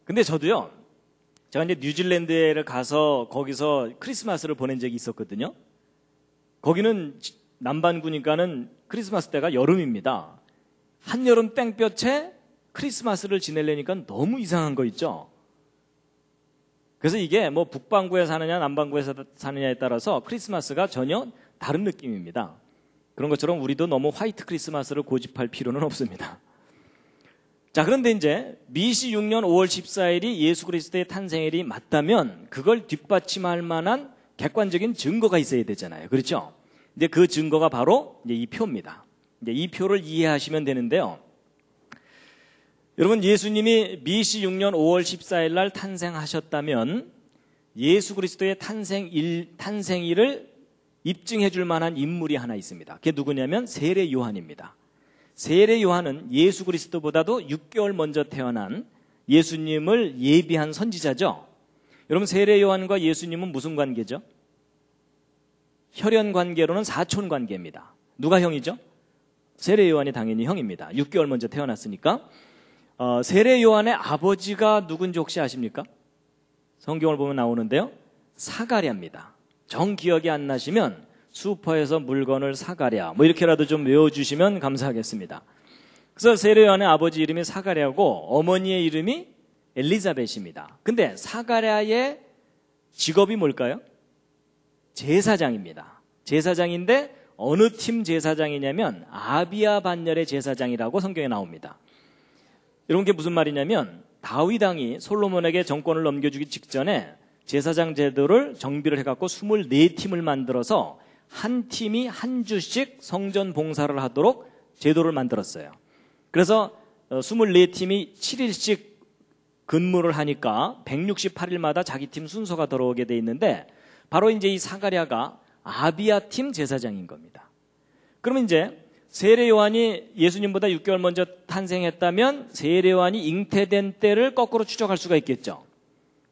근데 저도요, 제가 이제 뉴질랜드에 가서 거기서 크리스마스를 보낸 적이 있었거든요. 거기는 남반구니까는 크리스마스 때가 여름입니다. 한여름 땡볕에 크리스마스를 지내려니까 너무 이상한 거 있죠. 그래서 이게 뭐 북반구에 사느냐 남반구에 사느냐에 따라서 크리스마스가 전혀 다른 느낌입니다. 그런 것처럼 우리도 너무 화이트 크리스마스를 고집할 필요는 없습니다. 자, 그런데 이제 BC 6년 5월 14일이 예수 그리스도의 탄생일이 맞다면 그걸 뒷받침할 만한 객관적인 증거가 있어야 되잖아요. 그렇죠? 이제 그 증거가 바로 이제 이 표입니다. 이제 이 표를 이해하시면 되는데요. 여러분, 예수님이 BC 6년 5월 14일 날 탄생하셨다면 예수 그리스도의 탄생일을 입증해 줄 만한 인물이 하나 있습니다. 그게 누구냐면 세례 요한입니다. 세례 요한은 예수 그리스도보다도 6개월 먼저 태어난 예수님을 예비한 선지자죠. 여러분, 세례 요한과 예수님은 무슨 관계죠? 혈연 관계로는 사촌 관계입니다. 누가 형이죠? 세례 요한이 당연히 형입니다. 6개월 먼저 태어났으니까. 세례 요한의 아버지가 누군지 혹시 아십니까? 성경을 보면 나오는데요. 사가랴입니다. 정 기억이 안 나시면 슈퍼에서 물건을 사가랴 뭐 이렇게라도 좀 외워주시면 감사하겠습니다. 그래서 세례 요한의 아버지 이름이 사가랴고 어머니의 이름이 엘리자벳입니다. 근데 사가랴의 직업이 뭘까요? 제사장입니다. 제사장인데 어느 팀 제사장이냐면 아비야 반열의 제사장이라고 성경에 나옵니다. 이런 게 무슨 말이냐면 다윗 왕이 솔로몬에게 정권을 넘겨주기 직전에 제사장 제도를 정비를 해갖고 24팀을 만들어서 한 팀이 한 주씩 성전 봉사를 하도록 제도를 만들었어요. 그래서 24팀이 7일씩 근무를 하니까 168일마다 자기 팀 순서가 들어오게 돼 있는데 바로 이제 이 사가랴가 아비야 팀 제사장인 겁니다. 그러면 이제 세례 요한이 예수님보다 6개월 먼저 탄생했다면 세례 요한이 잉태된 때를 거꾸로 추적할 수가 있겠죠.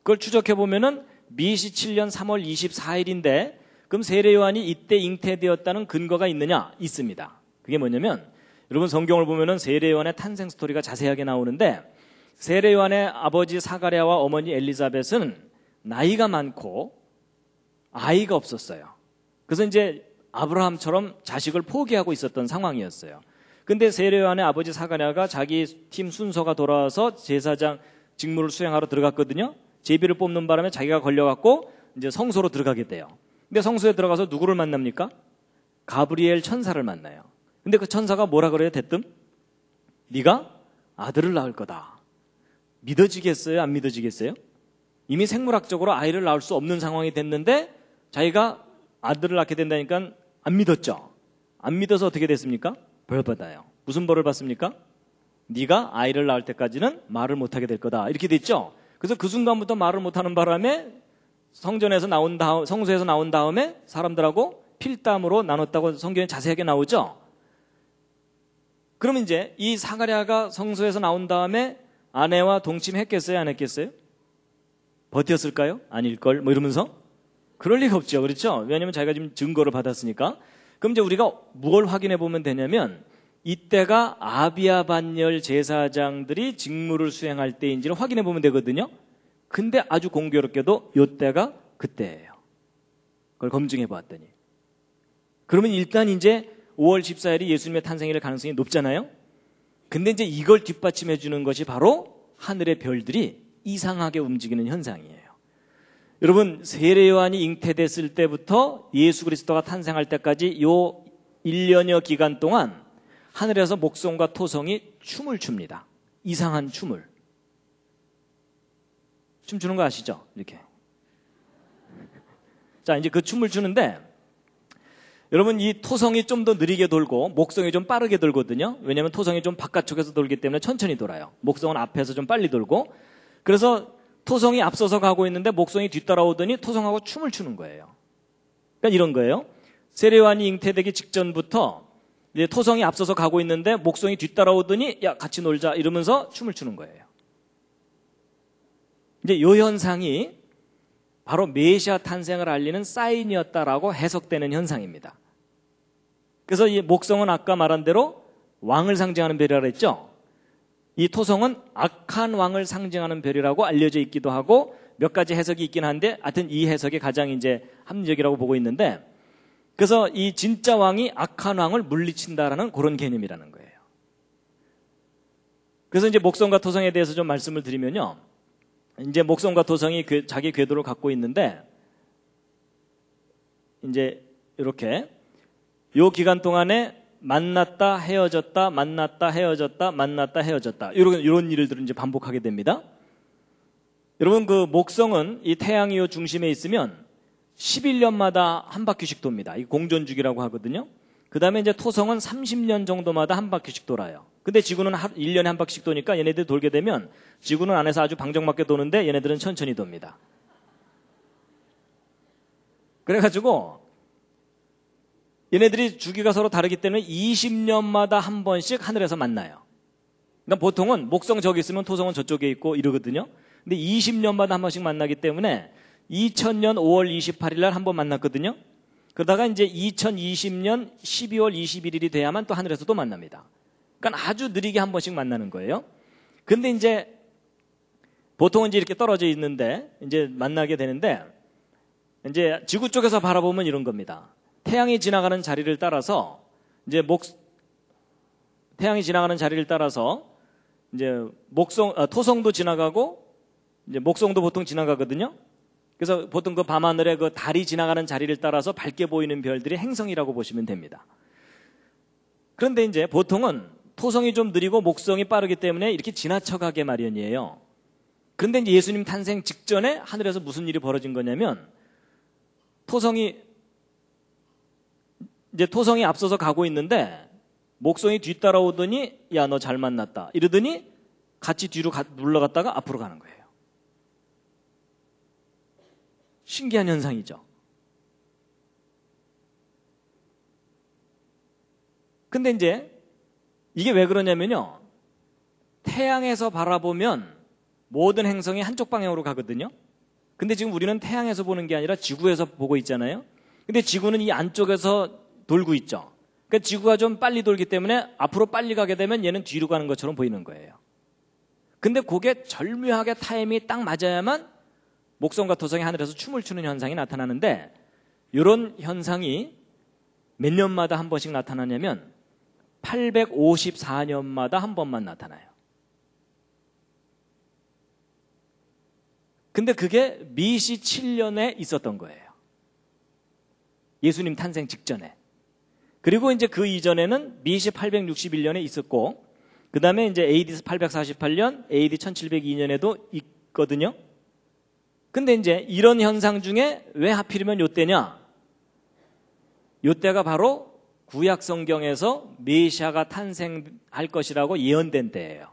그걸 추적해 보면은 BC 7년 3월 24일인데 그럼 세례 요한이 이때 잉태되었다는 근거가 있느냐? 있습니다. 그게 뭐냐면 여러분 성경을 보면은 세례 요한의 탄생 스토리가 자세하게 나오는데 세례 요한의 아버지 사가랴와 어머니 엘리자벳은 나이가 많고 아이가 없었어요. 그래서 이제 아브라함처럼 자식을 포기하고 있었던 상황이었어요. 근데 세례 요한의 아버지 사가랴가 자기 팀 순서가 돌아와서 제사장 직무를 수행하러 들어갔거든요. 제비를 뽑는 바람에 자기가 걸려갖고 이제 성소로 들어가게 돼요. 근데 성소에 들어가서 누구를 만납니까? 가브리엘 천사를 만나요. 근데 그 천사가 뭐라 그래요? 대뜸 네가 아들을 낳을 거다. 믿어지겠어요? 안 믿어지겠어요? 이미 생물학적으로 아이를 낳을 수 없는 상황이 됐는데 자기가 아들을 낳게 된다니까 안 믿었죠. 안 믿어서 어떻게 됐습니까? 벌 받아요. 무슨 벌을 받습니까? 네가 아이를 낳을 때까지는 말을 못하게 될 거다. 이렇게 됐죠? 그래서 그 순간부터 말을 못하는 바람에 성전에서 성소에서 나온 다음에 사람들하고 필담으로 나눴다고 성경에 자세하게 나오죠? 그러면 이제 이 사가랴가 성소에서 나온 다음에 아내와 동침했겠어요? 안 했겠어요? 버텼을까요? 아닐걸? 뭐 이러면서? 그럴 리가 없죠. 그렇죠? 왜냐하면 자기가 지금 증거를 받았으니까. 그럼 이제 우리가 뭘 확인해 보면 되냐면 이때가 아비야 반열 제사장들이 직무를 수행할 때인지를 확인해 보면 되거든요. 근데 아주 공교롭게도 이때가 그때예요. 그걸 검증해 보았더니. 그러면 일단 이제 5월 14일이 예수님의 탄생일 가능성이 높잖아요. 근데 이제 이걸 뒷받침해 주는 것이 바로 하늘의 별들이 이상하게 움직이는 현상이에요. 여러분, 세례 요한이 잉태됐을 때부터 예수 그리스도가 탄생할 때까지 요 1년여 기간 동안 하늘에서 목성과 토성이 춤을 춥니다. 이상한 춤을. 춤추는 거 아시죠? 이렇게. 자, 이제 그 춤을 추는데 여러분, 이 토성이 좀 더 느리게 돌고 목성이 좀 빠르게 돌거든요. 왜냐하면 토성이 좀 바깥쪽에서 돌기 때문에 천천히 돌아요. 목성은 앞에서 좀 빨리 돌고. 그래서 토성이 앞서서 가고 있는데 목성이 뒤따라오더니 토성하고 춤을 추는 거예요. 그러니까 이런 거예요. 세례 요한이 잉태되기 직전부터 이제 토성이 앞서서 가고 있는데 목성이 뒤따라오더니 야, 같이 놀자 이러면서 춤을 추는 거예요. 이제 이 현상이 바로 메시아 탄생을 알리는 사인이었다라고 해석되는 현상입니다. 그래서 이 목성은 아까 말한 대로 왕을 상징하는 별이라고 했죠. 이 토성은 악한 왕을 상징하는 별이라고 알려져 있기도 하고 몇 가지 해석이 있긴 한데 하여튼 이 해석이 가장 이제 합리적이라고 보고 있는데, 그래서 이 진짜 왕이 악한 왕을 물리친다라는 그런 개념이라는 거예요. 그래서 이제 목성과 토성에 대해서 좀 말씀을 드리면요. 이제 목성과 토성이 자기 궤도를 갖고 있는데 이제 이렇게 요 기간 동안에 만났다 헤어졌다 만났다 헤어졌다 만났다 헤어졌다 이런 일들을 이제 반복하게 됩니다. 여러분, 그 목성은 이 태양이 요 중심에 있으면 11년마다 한 바퀴씩 돕니다. 이 공전주기라고 하거든요. 그 다음에 이제 토성은 30년 정도마다 한 바퀴씩 돌아요. 근데 지구는 1년에 한 바퀴씩 도니까 얘네들이 돌게 되면 지구는 안에서 아주 방정맞게 도는데 얘네들은 천천히 돕니다. 그래가지고 얘네들이 주기가 서로 다르기 때문에 20년마다 한 번씩 하늘에서 만나요. 그러니까 보통은 목성 저기 있으면 토성은 저쪽에 있고 이러거든요. 근데 20년마다 한 번씩 만나기 때문에 2000년 5월 28일 날 한 번 만났거든요. 그러다가 이제 2020년 12월 21일이 돼야만 또 하늘에서 또 만납니다. 그러니까 아주 느리게 한 번씩 만나는 거예요. 근데 이제 보통은 이제 이렇게 떨어져 있는데 이제 만나게 되는데 이제 지구 쪽에서 바라보면 이런 겁니다. 태양이 지나가는 자리를 따라서 이제 태양이 지나가는 자리를 따라서 이제 토성도 지나가고 이제 목성도 보통 지나가거든요. 그래서 보통 그 밤하늘에 그 달이 지나가는 자리를 따라서 밝게 보이는 별들이 행성이라고 보시면 됩니다. 그런데 이제 보통은 토성이 좀 느리고 목성이 빠르기 때문에 이렇게 지나쳐가게 마련이에요. 그런데 이제 예수님 탄생 직전에 하늘에서 무슨 일이 벌어진 거냐면 토성이 앞서서 가고 있는데 목성이 뒤따라오더니 야, 너 잘 만났다 이러더니 같이 뒤로 물러갔다가 앞으로 가는 거예요. 신기한 현상이죠. 근데 이제 이게 왜 그러냐면요. 태양에서 바라보면 모든 행성이 한쪽 방향으로 가거든요. 근데 지금 우리는 태양에서 보는 게 아니라 지구에서 보고 있잖아요. 근데 지구는 이 안쪽에서 돌고 있죠. 그러니까 지구가 좀 빨리 돌기 때문에 앞으로 빨리 가게 되면 얘는 뒤로 가는 것처럼 보이는 거예요. 근데 그게 절묘하게 타임이 딱 맞아야만 목성과 토성이 하늘에서 춤을 추는 현상이 나타나는데 이런 현상이 몇 년마다 한 번씩 나타나냐면 854년마다 한 번만 나타나요. 근데 그게 BC 7년에 있었던 거예요. 예수님 탄생 직전에. 그리고 이제 그 이전에는 BC 861년에 있었고, 그 다음에 이제 AD 848년, AD 1702년에도 있거든요. 근데 이제 이런 현상 중에 왜 하필이면 요때냐? 요때가 바로 구약 성경에서 메시아가 탄생할 것이라고 예언된 때예요.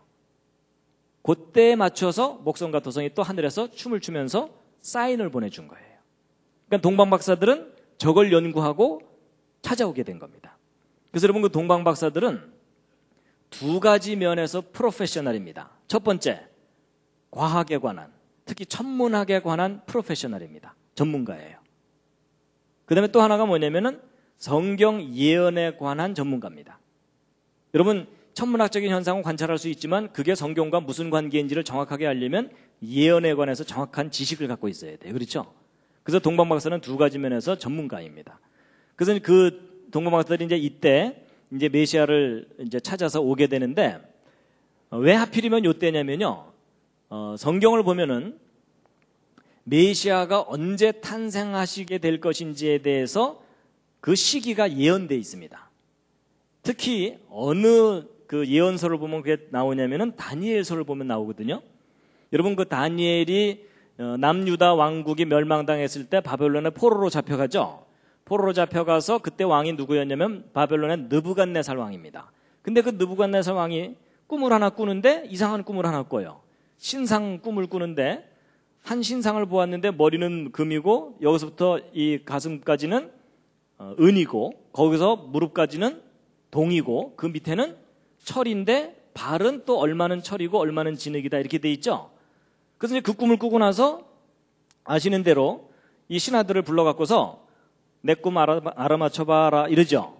그때에 맞춰서 목성과 도성이 또 하늘에서 춤을 추면서 사인을 보내준 거예요. 그러니까 동방박사들은 저걸 연구하고 찾아오게 된 겁니다. 그래서 여러분, 그 동방박사들은 두 가지 면에서 프로페셔널입니다. 첫 번째, 과학에 관한, 특히 천문학에 관한 프로페셔널입니다. 전문가예요. 그 다음에 또 하나가 뭐냐면은 성경 예언에 관한 전문가입니다. 여러분, 천문학적인 현상은 관찰할 수 있지만 그게 성경과 무슨 관계인지를 정확하게 알려면 예언에 관해서 정확한 지식을 갖고 있어야 돼요. 그렇죠? 그래서 동방박사는 두 가지 면에서 전문가입니다. 그래서 그 동방박사들이 이제 이때 이제 메시아를 이제 찾아서 오게 되는데, 왜 하필이면 이때냐면요, 성경을 보면은 메시아가 언제 탄생하시게 될 것인지에 대해서 그 시기가 예언되어 있습니다. 특히 어느 그 예언서를 보면 그게 나오냐면은 다니엘서를 보면 나오거든요. 여러분, 그 다니엘이 남유다 왕국이 멸망당했을 때 바벨론의 포로로 잡혀가죠. 포로로 잡혀가서 그때 왕이 누구였냐면 바벨론의 느부갓네살 왕입니다. 근데 그 느부갓네살 왕이 꿈을 하나 꾸는데 이상한 꿈을 하나 꿔요. 신상 꿈을 꾸는데 한 신상을 보았는데 머리는 금이고 여기서부터 이 가슴까지는 은이고 거기서 무릎까지는 동이고 그 밑에는 철인데 발은 또 얼마는 철이고 얼마는 진흙이다, 이렇게 돼 있죠. 그래서 이제 그 꿈을 꾸고 나서 아시는 대로 이 신하들을 불러갖고서 내 꿈 알아맞혀봐라 이러죠.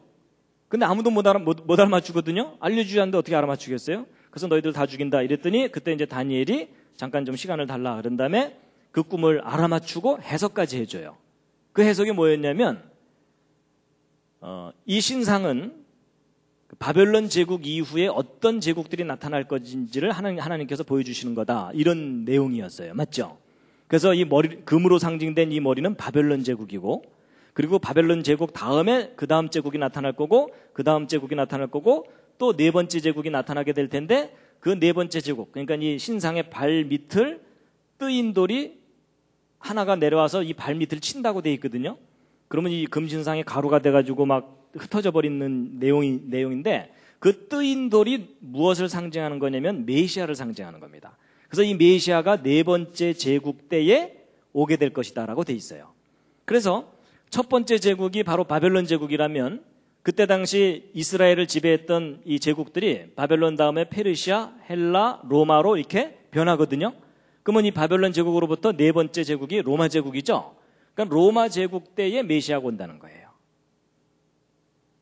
근데 아무도 못 알아맞추거든요. 알려주지 않는데 어떻게 알아맞추겠어요? 그래서 너희들 다 죽인다 이랬더니 그때 이제 다니엘이 잠깐 좀 시간을 달라 그런 다음에 그 꿈을 알아맞추고 해석까지 해줘요. 그 해석이 뭐였냐면 이 신상은 바벨론 제국 이후에 어떤 제국들이 나타날 것인지를 하나님께서 보여주시는 거다, 이런 내용이었어요. 맞죠? 그래서 이 머리, 금으로 상징된 이 머리는 바벨론 제국이고, 그리고 바벨론 제국 다음에 그 다음 제국이 나타날 거고, 그 다음 제국이 나타날 거고, 또 네 번째 제국이 나타나게 될 텐데, 그 네 번째 제국, 그러니까 이 신상의 발 밑을 뜨인 돌이 하나가 내려와서 이 발 밑을 친다고 돼 있거든요. 그러면 이 금신상이 가루가 돼가지고 막 흩어져 버리는 내용인데, 그 뜨인 돌이 무엇을 상징하는 거냐면 메시아를 상징하는 겁니다. 그래서 이 메시아가 네 번째 제국 때에 오게 될 것이다라고 돼 있어요. 그래서 첫 번째 제국이 바로 바벨론 제국이라면 그때 당시 이스라엘을 지배했던 이 제국들이 바벨론 다음에 페르시아, 헬라, 로마로 이렇게 변하거든요. 그러면 이 바벨론 제국으로부터 네 번째 제국이 로마 제국이죠. 그러니까 로마 제국 때에 메시아가 온다는 거예요.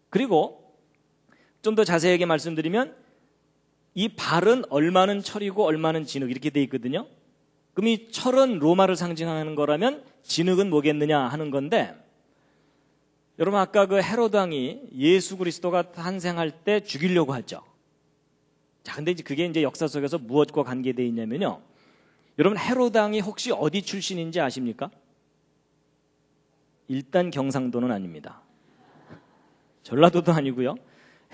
그리고 좀 더 자세하게 말씀드리면 이 발은 얼마는 철이고 얼마는 진흙 이렇게 돼 있거든요. 그럼 이 철은 로마를 상징하는 거라면 진흙은 뭐겠느냐 하는 건데, 여러분 아까 그 헤로드 왕이 예수 그리스도가 탄생할 때 죽이려고 하죠. 자, 근데 이제 그게 이제 역사 속에서 무엇과 관계되어 있냐면요, 여러분 헤로드 왕이 혹시 어디 출신인지 아십니까? 일단 경상도는 아닙니다. 전라도도 아니고요.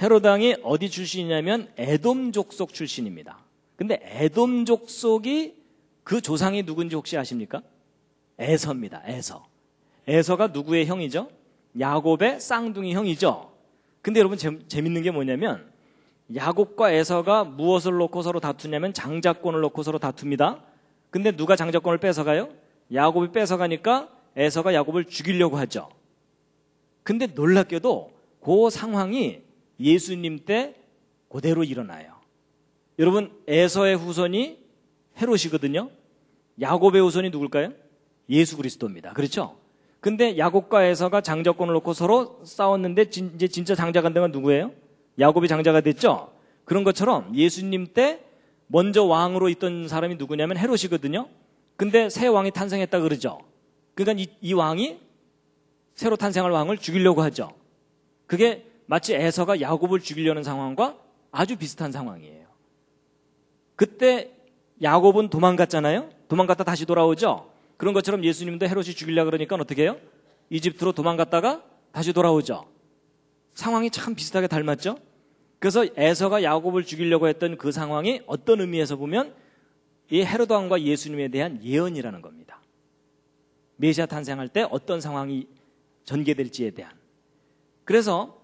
헤로드 왕이 어디 출신이냐면 에돔 족속 출신입니다. 근데 에돔 족속이 그 조상이 누군지 혹시 아십니까? 에서입니다. 에서가 누구의 형이죠? 야곱의 쌍둥이 형이죠. 근데 여러분 재밌는 게 뭐냐면 야곱과 에서가 무엇을 놓고 서로 다투냐면 장자권을 놓고 서로 다툽니다. 근데 누가 장자권을 뺏어가요? 야곱이 뺏어가니까 에서가 야곱을 죽이려고 하죠. 근데 놀랍게도 그 상황이 예수님 때 그대로 일어나요. 여러분 에서의 후손이 헤롯이거든요. 야곱의 후손이 누굴까요? 예수 그리스도입니다. 그렇죠? 근데 야곱과 에서가 장자권을 놓고 서로 싸웠는데 이제 진짜 장자가 된 건 누구예요? 야곱이 장자가 됐죠? 그런 것처럼 예수님 때 먼저 왕으로 있던 사람이 누구냐면 헤롯이거든요. 근데 새 왕이 탄생했다 그러죠. 그러니까 이 왕이 새로 탄생할 왕을 죽이려고 하죠. 그게 마치 에서가 야곱을 죽이려는 상황과 아주 비슷한 상황이에요. 그때 야곱은 도망갔잖아요. 도망갔다 다시 돌아오죠. 그런 것처럼 예수님도 헤롯이 죽이려고 그러니까 어떻게 해요? 이집트로 도망갔다가 다시 돌아오죠. 상황이 참 비슷하게 닮았죠. 그래서 에서가 야곱을 죽이려고 했던 그 상황이 어떤 의미에서 보면 이 헤롯 왕과 예수님에 대한 예언이라는 겁니다. 메시아 탄생할 때 어떤 상황이 전개될지에 대한. 그래서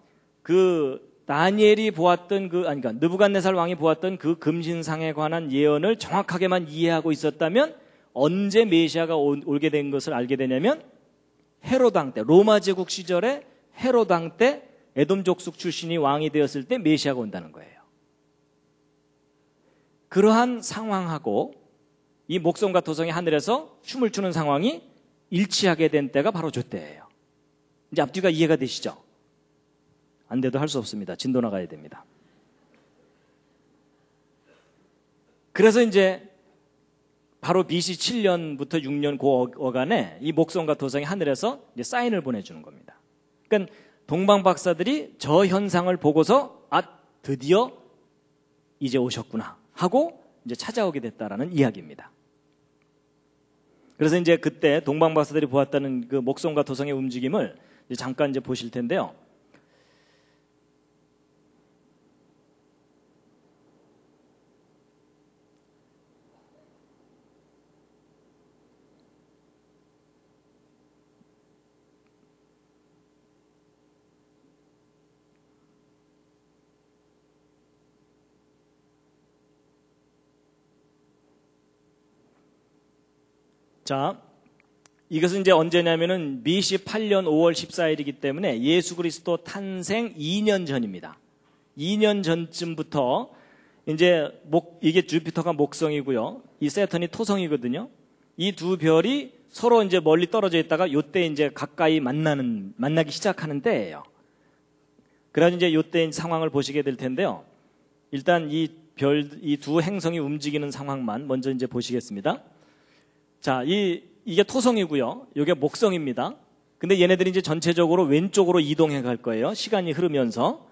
그 다니엘이 보았던 그러니까 느부갓네살 왕이 보았던 그 금신상에 관한 예언을 정확하게만 이해하고 있었다면 언제 메시아가 올게 된 것을 알게 되냐면 헤롯 왕 때, 로마 제국 시절에 헤롯 왕 때 에돔 족속 출신이 왕이 되었을 때 메시아가 온다는 거예요. 그러한 상황하고 이 목성과 토성이 하늘에서 춤을 추는 상황이 일치하게 된 때가 바로 저 때예요. 이제 앞뒤가 이해가 되시죠? 안 돼도 할 수 없습니다. 진도 나가야 됩니다. 그래서 이제 바로 BC 7년부터 6년 그 어간에 이 목성과 토성이 하늘에서 이제 사인을 보내주는 겁니다. 그러니까 동방 박사들이 저 현상을 보고서 드디어 이제 오셨구나 하고 이제 찾아오게 됐다라는 이야기입니다. 그래서 이제 그때 동방 박사들이 보았다는 그 목성과 토성의 움직임을 이제 잠깐 이제 보실 텐데요. 자, 이것은 이제 언제냐면은 BC 8년 5월 14일이기 때문에 예수 그리스도 탄생 2년 전입니다. 2년 전쯤부터 이제 이게 주피터가 목성이고요. 이 세턴이 토성이거든요. 이 두 별이 서로 이제 멀리 떨어져 있다가 요때 이제 가까이 만나기 시작하는 때예요. 그래서 이제 요때 상황을 보시게 될 텐데요. 일단 이 두 행성이 움직이는 상황만 먼저 이제 보시겠습니다. 자, 이게 토성이고요. 이게 목성입니다. 근데 얘네들이 이제 전체적으로 왼쪽으로 이동해 갈 거예요. 시간이 흐르면서.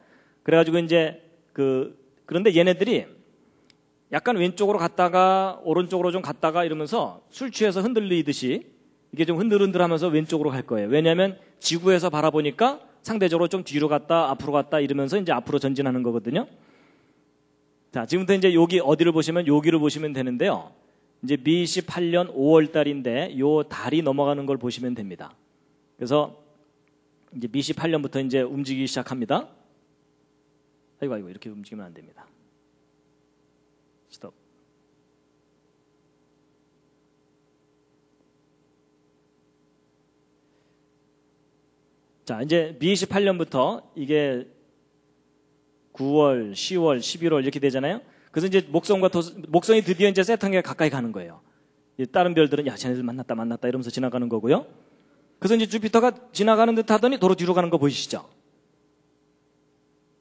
그래가지고 이제 그런데 얘네들이 약간 왼쪽으로 갔다가 오른쪽으로 좀 갔다가 이러면서 술 취해서 흔들리듯이 이게 좀 흔들흔들하면서 왼쪽으로 갈 거예요. 왜냐하면 지구에서 바라보니까 상대적으로 좀 뒤로 갔다 앞으로 갔다 이러면서 이제 앞으로 전진하는 거거든요. 자, 지금부터 이제 여기 어디를 보시면 여기를 보시면 되는데요. 이제 BC 8년 5월 달인데 요 달이 넘어가는 걸 보시면 됩니다. 그래서 이제 BC 8년부터 이제 움직이기 시작합니다. 아이고 이렇게 움직이면 안 됩니다. 스톱. 자, 이제 BC 8년부터 이게 9월, 10월, 11월 이렇게 되잖아요. 그래서 이제 목성이 드디어 이제 세턴에 가까이 가는 거예요. 다른 별들은 야, 쟤네들 만났다 이러면서 지나가는 거고요. 그래서 이제 주피터가 지나가는 듯 하더니 도로 뒤로 가는 거 보이시죠?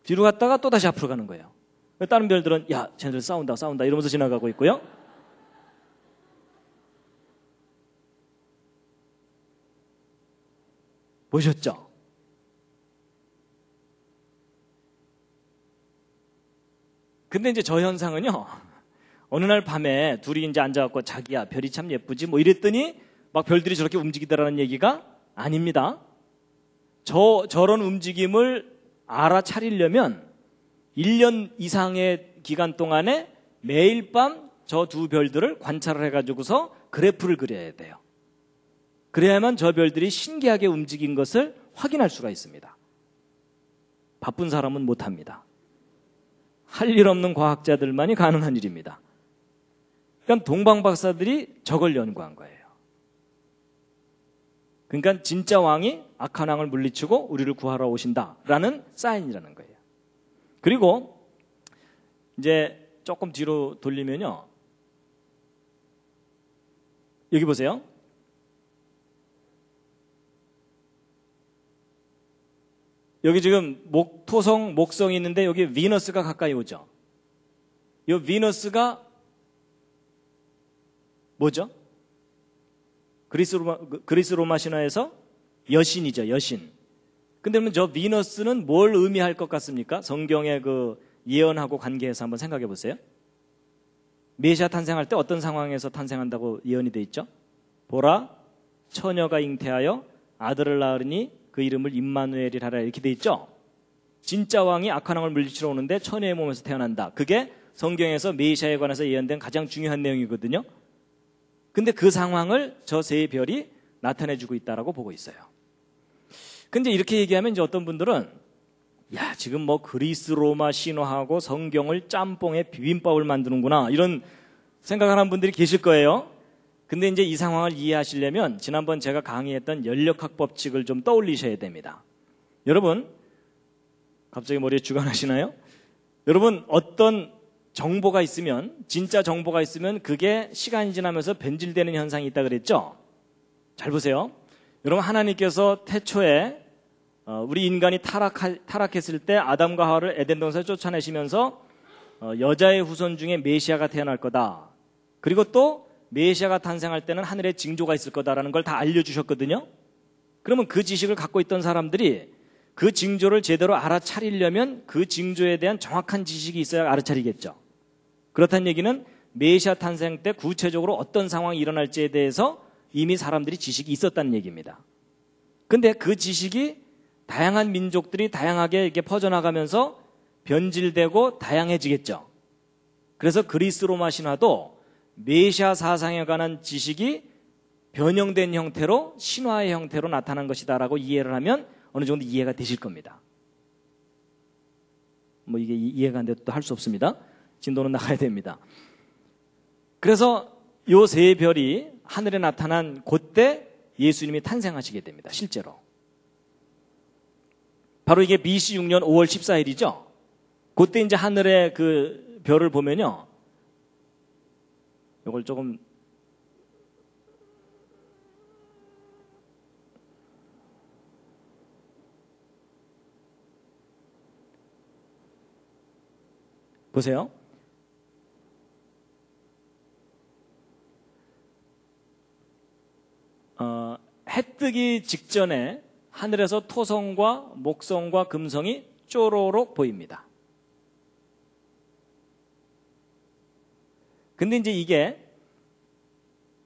뒤로 갔다가 또 다시 앞으로 가는 거예요. 다른 별들은 야, 쟤네들 싸운다 이러면서 지나가고 있고요. 보셨죠? 근데 이제 저 현상은요, 어느 날 밤에 둘이 이제 앉아갖고 자기야, 별이 참 예쁘지? 뭐 이랬더니 막 별들이 저렇게 움직이더라는 얘기가 아닙니다. 저런 움직임을 알아차리려면 1년 이상의 기간 동안에 매일 밤 저 두 별들을 관찰을 해가지고서 그래프를 그려야 돼요. 그래야만 저 별들이 신기하게 움직인 것을 확인할 수가 있습니다. 바쁜 사람은 못합니다. 할 일 없는 과학자들만이 가능한 일입니다. 그러니까 동방 박사들이 저걸 연구한 거예요. 그러니까 진짜 왕이 악한 왕을 물리치고 우리를 구하러 오신다라는 사인이라는 거예요. 그리고 이제 조금 뒤로 돌리면요. 여기 보세요. 여기 지금 토성, 목성이 있는데 여기 비너스가 가까이 오죠. 이 비너스가 뭐죠? 그리스 로마 신화에서 여신이죠, 여신. 근데 그러면 저 비너스는 뭘 의미할 것 같습니까? 성경의 그 예언하고 관계해서 한번 생각해 보세요. 메시아 탄생할 때 어떤 상황에서 탄생한다고 예언이 돼 있죠? 보라, 처녀가 잉태하여 아들을 낳으니 그 이름을 임마누엘이라 하라 이렇게 돼 있죠? 진짜 왕이 악한 왕을 물리치러 오는데 처녀의 몸에서 태어난다. 그게 성경에서 메시아에 관해서 예언된 가장 중요한 내용이거든요. 근데 그 상황을 저 세 별이 나타내주고 있다라고 보고 있어요. 근데 이렇게 얘기하면 이제 어떤 분들은 야, 지금 뭐 그리스 로마 신화하고 성경을 짬뽕에 비빔밥을 만드는구나, 이런 생각하는 분들이 계실 거예요. 근데 이제 이 상황을 이해하시려면 지난번 제가 강의했던 연력학 법칙을 좀 떠올리셔야 됩니다. 여러분, 갑자기 머리에 주관하시나요? 여러분, 어떤 정보가 있으면, 진짜 정보가 있으면 그게 시간이 지나면서 변질되는 현상이 있다 그랬죠? 잘 보세요. 여러분, 하나님께서 태초에 우리 인간이 타락했을 때 아담과 하와를 에덴 동산에 쫓아내시면서 여자의 후손 중에 메시아가 태어날 거다, 그리고 또 메시아가 탄생할 때는 하늘에 징조가 있을 거다라는 걸 다 알려주셨거든요. 그러면 그 지식을 갖고 있던 사람들이 그 징조를 제대로 알아차리려면 그 징조에 대한 정확한 지식이 있어야 알아차리겠죠. 그렇다는 얘기는 메시아 탄생 때 구체적으로 어떤 상황이 일어날지에 대해서 이미 사람들이 지식이 있었다는 얘기입니다. 근데 그 지식이 다양한 민족들이 다양하게 이렇게 퍼져나가면서 변질되고 다양해지겠죠. 그래서 그리스 로마 신화도 메시아 사상에 관한 지식이 변형된 형태로, 신화의 형태로 나타난 것이다라고 이해를 하면 어느 정도 이해가 되실 겁니다. 뭐 이게 이해가 안 돼도 할 수 없습니다. 진도는 나가야 됩니다. 그래서 요 세 별이 하늘에 나타난 그때 예수님이 탄생하시게 됩니다. 실제로. 바로 이게 BC 6년 5월 14일이죠. 그때 이제 하늘의 그 별을 보면요, 이걸 조금 보세요. 해 뜨기 직전에 하늘에서 토성과 목성과 금성이 쪼로록 보입니다. 근데 이제 이게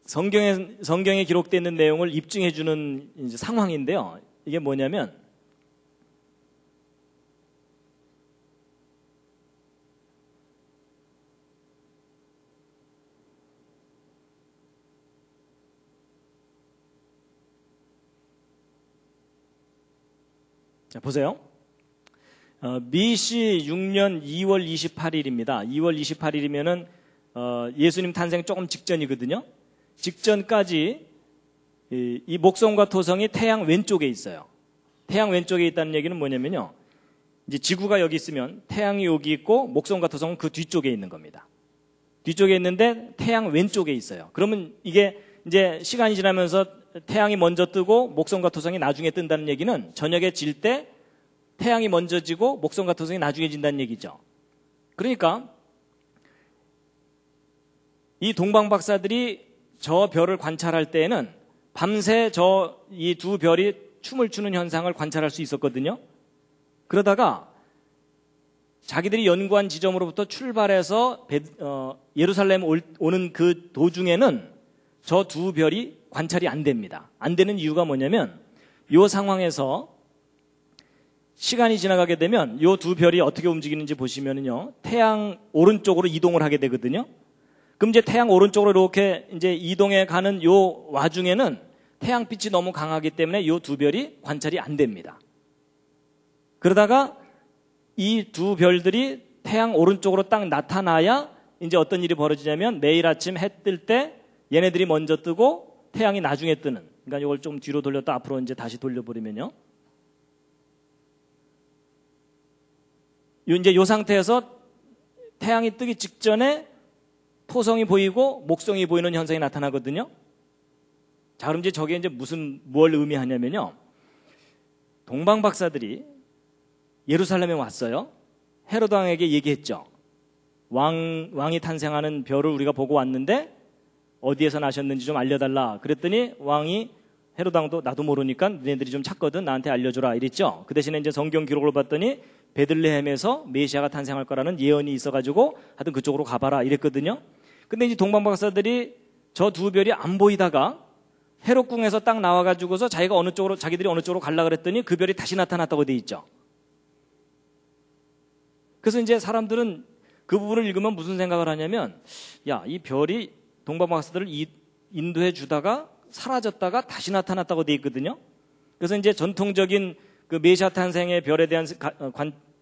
성경에 기록되어 있는 내용을 입증해 주는 이제 상황인데요. 이게 뭐냐면, 자, 보세요. BC 6년 2월 28일입니다. 2월 28일이면은 예수님 탄생 조금 직전이거든요. 직전까지 이 목성과 토성이 태양 왼쪽에 있어요. 태양 왼쪽에 있다는 얘기는 뭐냐면요, 이제 지구가 여기 있으면 태양이 여기 있고 목성과 토성은 그 뒤쪽에 있는 겁니다. 뒤쪽에 있는데 태양 왼쪽에 있어요. 그러면 이게 이제 시간이 지나면서 태양이 먼저 뜨고 목성과 토성이 나중에 뜬다는 얘기는 저녁에 질 때 태양이 먼저 지고 목성과 토성이 나중에 진다는 얘기죠. 그러니까 이 동방 박사들이 저 별을 관찰할 때에는 밤새 이 두 별이 춤을 추는 현상을 관찰할 수 있었거든요. 그러다가 자기들이 연구한 지점으로부터 출발해서 예루살렘 오는 그 도중에는 저 두 별이 관찰이 안 됩니다. 안 되는 이유가 뭐냐면, 이 상황에서 시간이 지나가게 되면 이 두 별이 어떻게 움직이는지 보시면요, 태양 오른쪽으로 이동을 하게 되거든요. 그럼 이제 태양 오른쪽으로 이렇게 이제 이동해 가는 요 와중에는 태양빛이 너무 강하기 때문에 이 두 별이 관찰이 안 됩니다. 그러다가 이 두 별들이 태양 오른쪽으로 딱 나타나야 이제 어떤 일이 벌어지냐면, 매일 아침 해 뜰 때 얘네들이 먼저 뜨고 태양이 나중에 뜨는, 그러니까 이걸 좀 뒤로 돌렸다 앞으로 이제 다시 돌려버리면요, 이제 이 상태에서 태양이 뜨기 직전에 토성이 보이고 목성이 보이는 현상이 나타나거든요. 자, 그럼 이제 저게 이제 뭘 의미하냐면요, 동방 박사들이 예루살렘에 왔어요. 헤로드 왕에게 얘기했죠. 왕이 탄생하는 별을 우리가 보고 왔는데 어디에서 나셨는지 좀 알려달라. 그랬더니 왕이, 헤로드 왕도 나도 모르니까 너네들이 좀 찾거든, 나한테 알려줘라 이랬죠. 그 대신에 이제 성경 기록을 봤더니 베들레헴에서 메시아가 탄생할 거라는 예언이 있어가지고 하여튼 그쪽으로 가봐라 이랬거든요. 근데 이제 동방 박사들이 저 두 별이 안 보이다가 헤롯궁에서 딱 나와가지고서 자기들이 어느 쪽으로 가려고 그랬더니 그 별이 다시 나타났다고 돼 있죠. 그래서 이제 사람들은 그 부분을 읽으면 무슨 생각을 하냐면, 야, 이 별이 동방 박사들을 인도해 주다가 사라졌다가 다시 나타났다고 돼 있거든요. 그래서 이제 전통적인 그 메시아 탄생의 별에 대한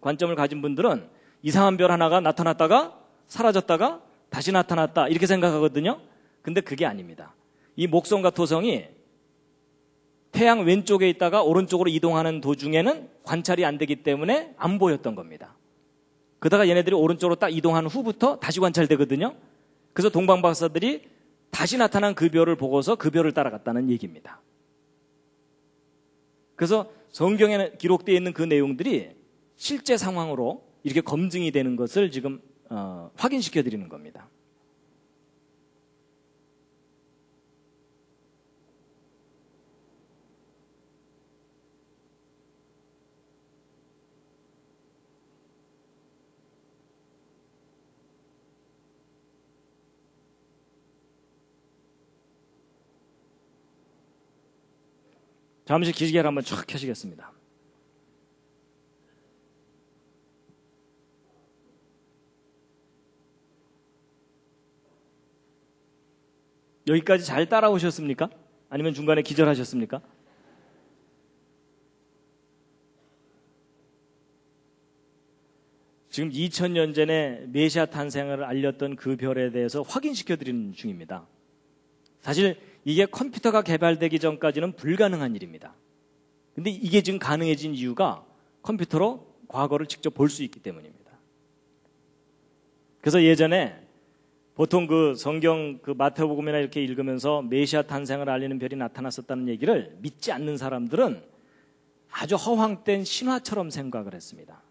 관점을 가진 분들은 이상한 별 하나가 나타났다가 사라졌다가 다시 나타났다 이렇게 생각하거든요. 근데 그게 아닙니다. 이 목성과 토성이 태양 왼쪽에 있다가 오른쪽으로 이동하는 도중에는 관찰이 안 되기 때문에 안 보였던 겁니다. 그러다가 얘네들이 오른쪽으로 딱 이동한 후부터 다시 관찰되거든요. 그래서 동방박사들이 다시 나타난 그 별을 보고서 그 별을 따라갔다는 얘기입니다. 그래서 성경에 기록되어 있는 그 내용들이 실제 상황으로 이렇게 검증이 되는 것을 지금 확인시켜 드리는 겁니다. 잠시 기지개를 한번 쫙 켜시겠습니다. 여기까지 잘 따라오셨습니까? 아니면 중간에 기절하셨습니까? 지금 2000년 전에 메시아 탄생을 알렸던 그 별에 대해서 확인시켜드리는 중입니다. 사실 이게 컴퓨터가 개발되기 전까지는 불가능한 일입니다. 근데 이게 지금 가능해진 이유가 컴퓨터로 과거를 직접 볼 수 있기 때문입니다. 그래서 예전에 보통 그 성경 그 마태복음이나 이렇게 읽으면서 메시아 탄생을 알리는 별이 나타났었다는 얘기를 믿지 않는 사람들은 아주 허황된 신화처럼 생각을 했습니다.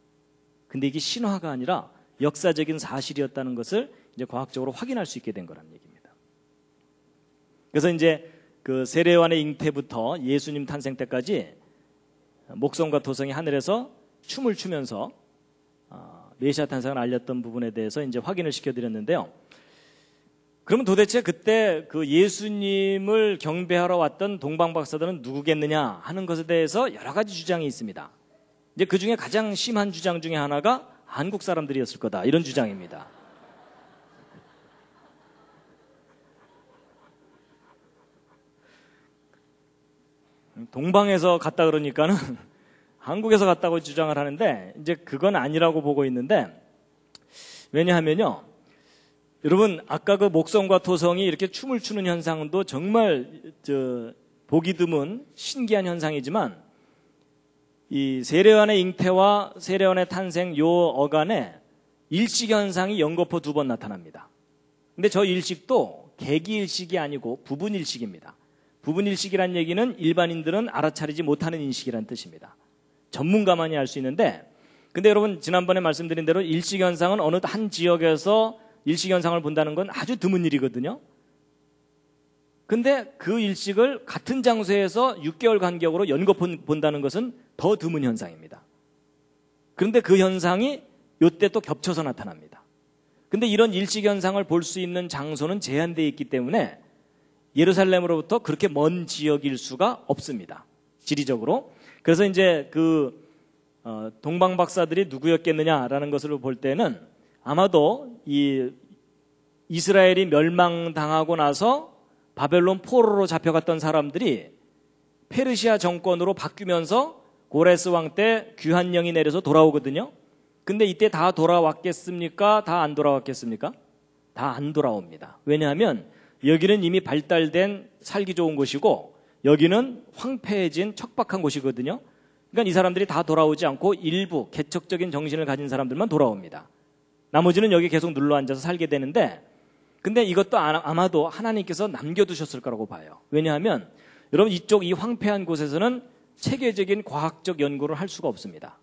근데 이게 신화가 아니라 역사적인 사실이었다는 것을 이제 과학적으로 확인할 수 있게 된 거라는 얘기입니다. 그래서 이제 그 세례요한의 잉태부터 예수님 탄생 때까지 목성과 토성이 하늘에서 춤을 추면서 메시아 탄생을 알렸던 부분에 대해서 이제 확인을 시켜드렸는데요. 그러면 도대체 그때 그 예수님을 경배하러 왔던 동방박사들은 누구겠느냐 하는 것에 대해서 여러 가지 주장이 있습니다. 이제 그 중에 가장 심한 주장 중에 하나가 한국 사람들이었을 거다 이런 주장입니다. 동방에서 갔다 그러니까는 한국에서 갔다고 주장을 하는데 이제 그건 아니라고 보고 있는데, 왜냐하면요, 여러분 아까 그 목성과 토성이 이렇게 춤을 추는 현상도 정말 보기 드문 신기한 현상이지만 이 세례요한의 잉태와 세례요한의 탄생 요 어간에 일식 현상이 연거푸 2번 나타납니다. 근데 저 일식도 개기일식이 아니고 부분일식입니다. 부분일식이란 얘기는 일반인들은 알아차리지 못하는 인식이라는 뜻입니다. 전문가만이 알 수 있는데, 근데 여러분 지난번에 말씀드린 대로 일식현상은 어느 한 지역에서 일식현상을 본다는 건 아주 드문 일이거든요. 근데 그 일식을 같은 장소에서 6개월 간격으로 연거푸 본다는 것은 더 드문 현상입니다. 그런데 그 현상이 요때 또 겹쳐서 나타납니다. 근데 이런 일식현상을 볼 수 있는 장소는 제한되어 있기 때문에 예루살렘으로부터 그렇게 먼 지역일 수가 없습니다. 지리적으로. 그래서 이제 동방박사들이 누구였겠느냐라는 것을 볼 때는 아마도 이 이스라엘이 멸망당하고 나서 바벨론 포로로 잡혀갔던 사람들이 페르시아 정권으로 바뀌면서 고레스 왕 때 귀환령이 내려서 돌아오거든요. 근데 이때 다 돌아왔겠습니까? 다 안 돌아왔겠습니까? 다 안 돌아옵니다. 왜냐하면 여기는 이미 발달된 살기 좋은 곳이고 여기는 황폐해진 척박한 곳이거든요. 그러니까 이 사람들이 다 돌아오지 않고 일부 개척적인 정신을 가진 사람들만 돌아옵니다. 나머지는 여기 계속 눌러앉아서 살게 되는데, 근데 이것도 아마도 하나님께서 남겨두셨을 거라고 봐요. 왜냐하면 여러분 이쪽 이 황폐한 곳에서는 체계적인 과학적 연구를 할 수가 없습니다.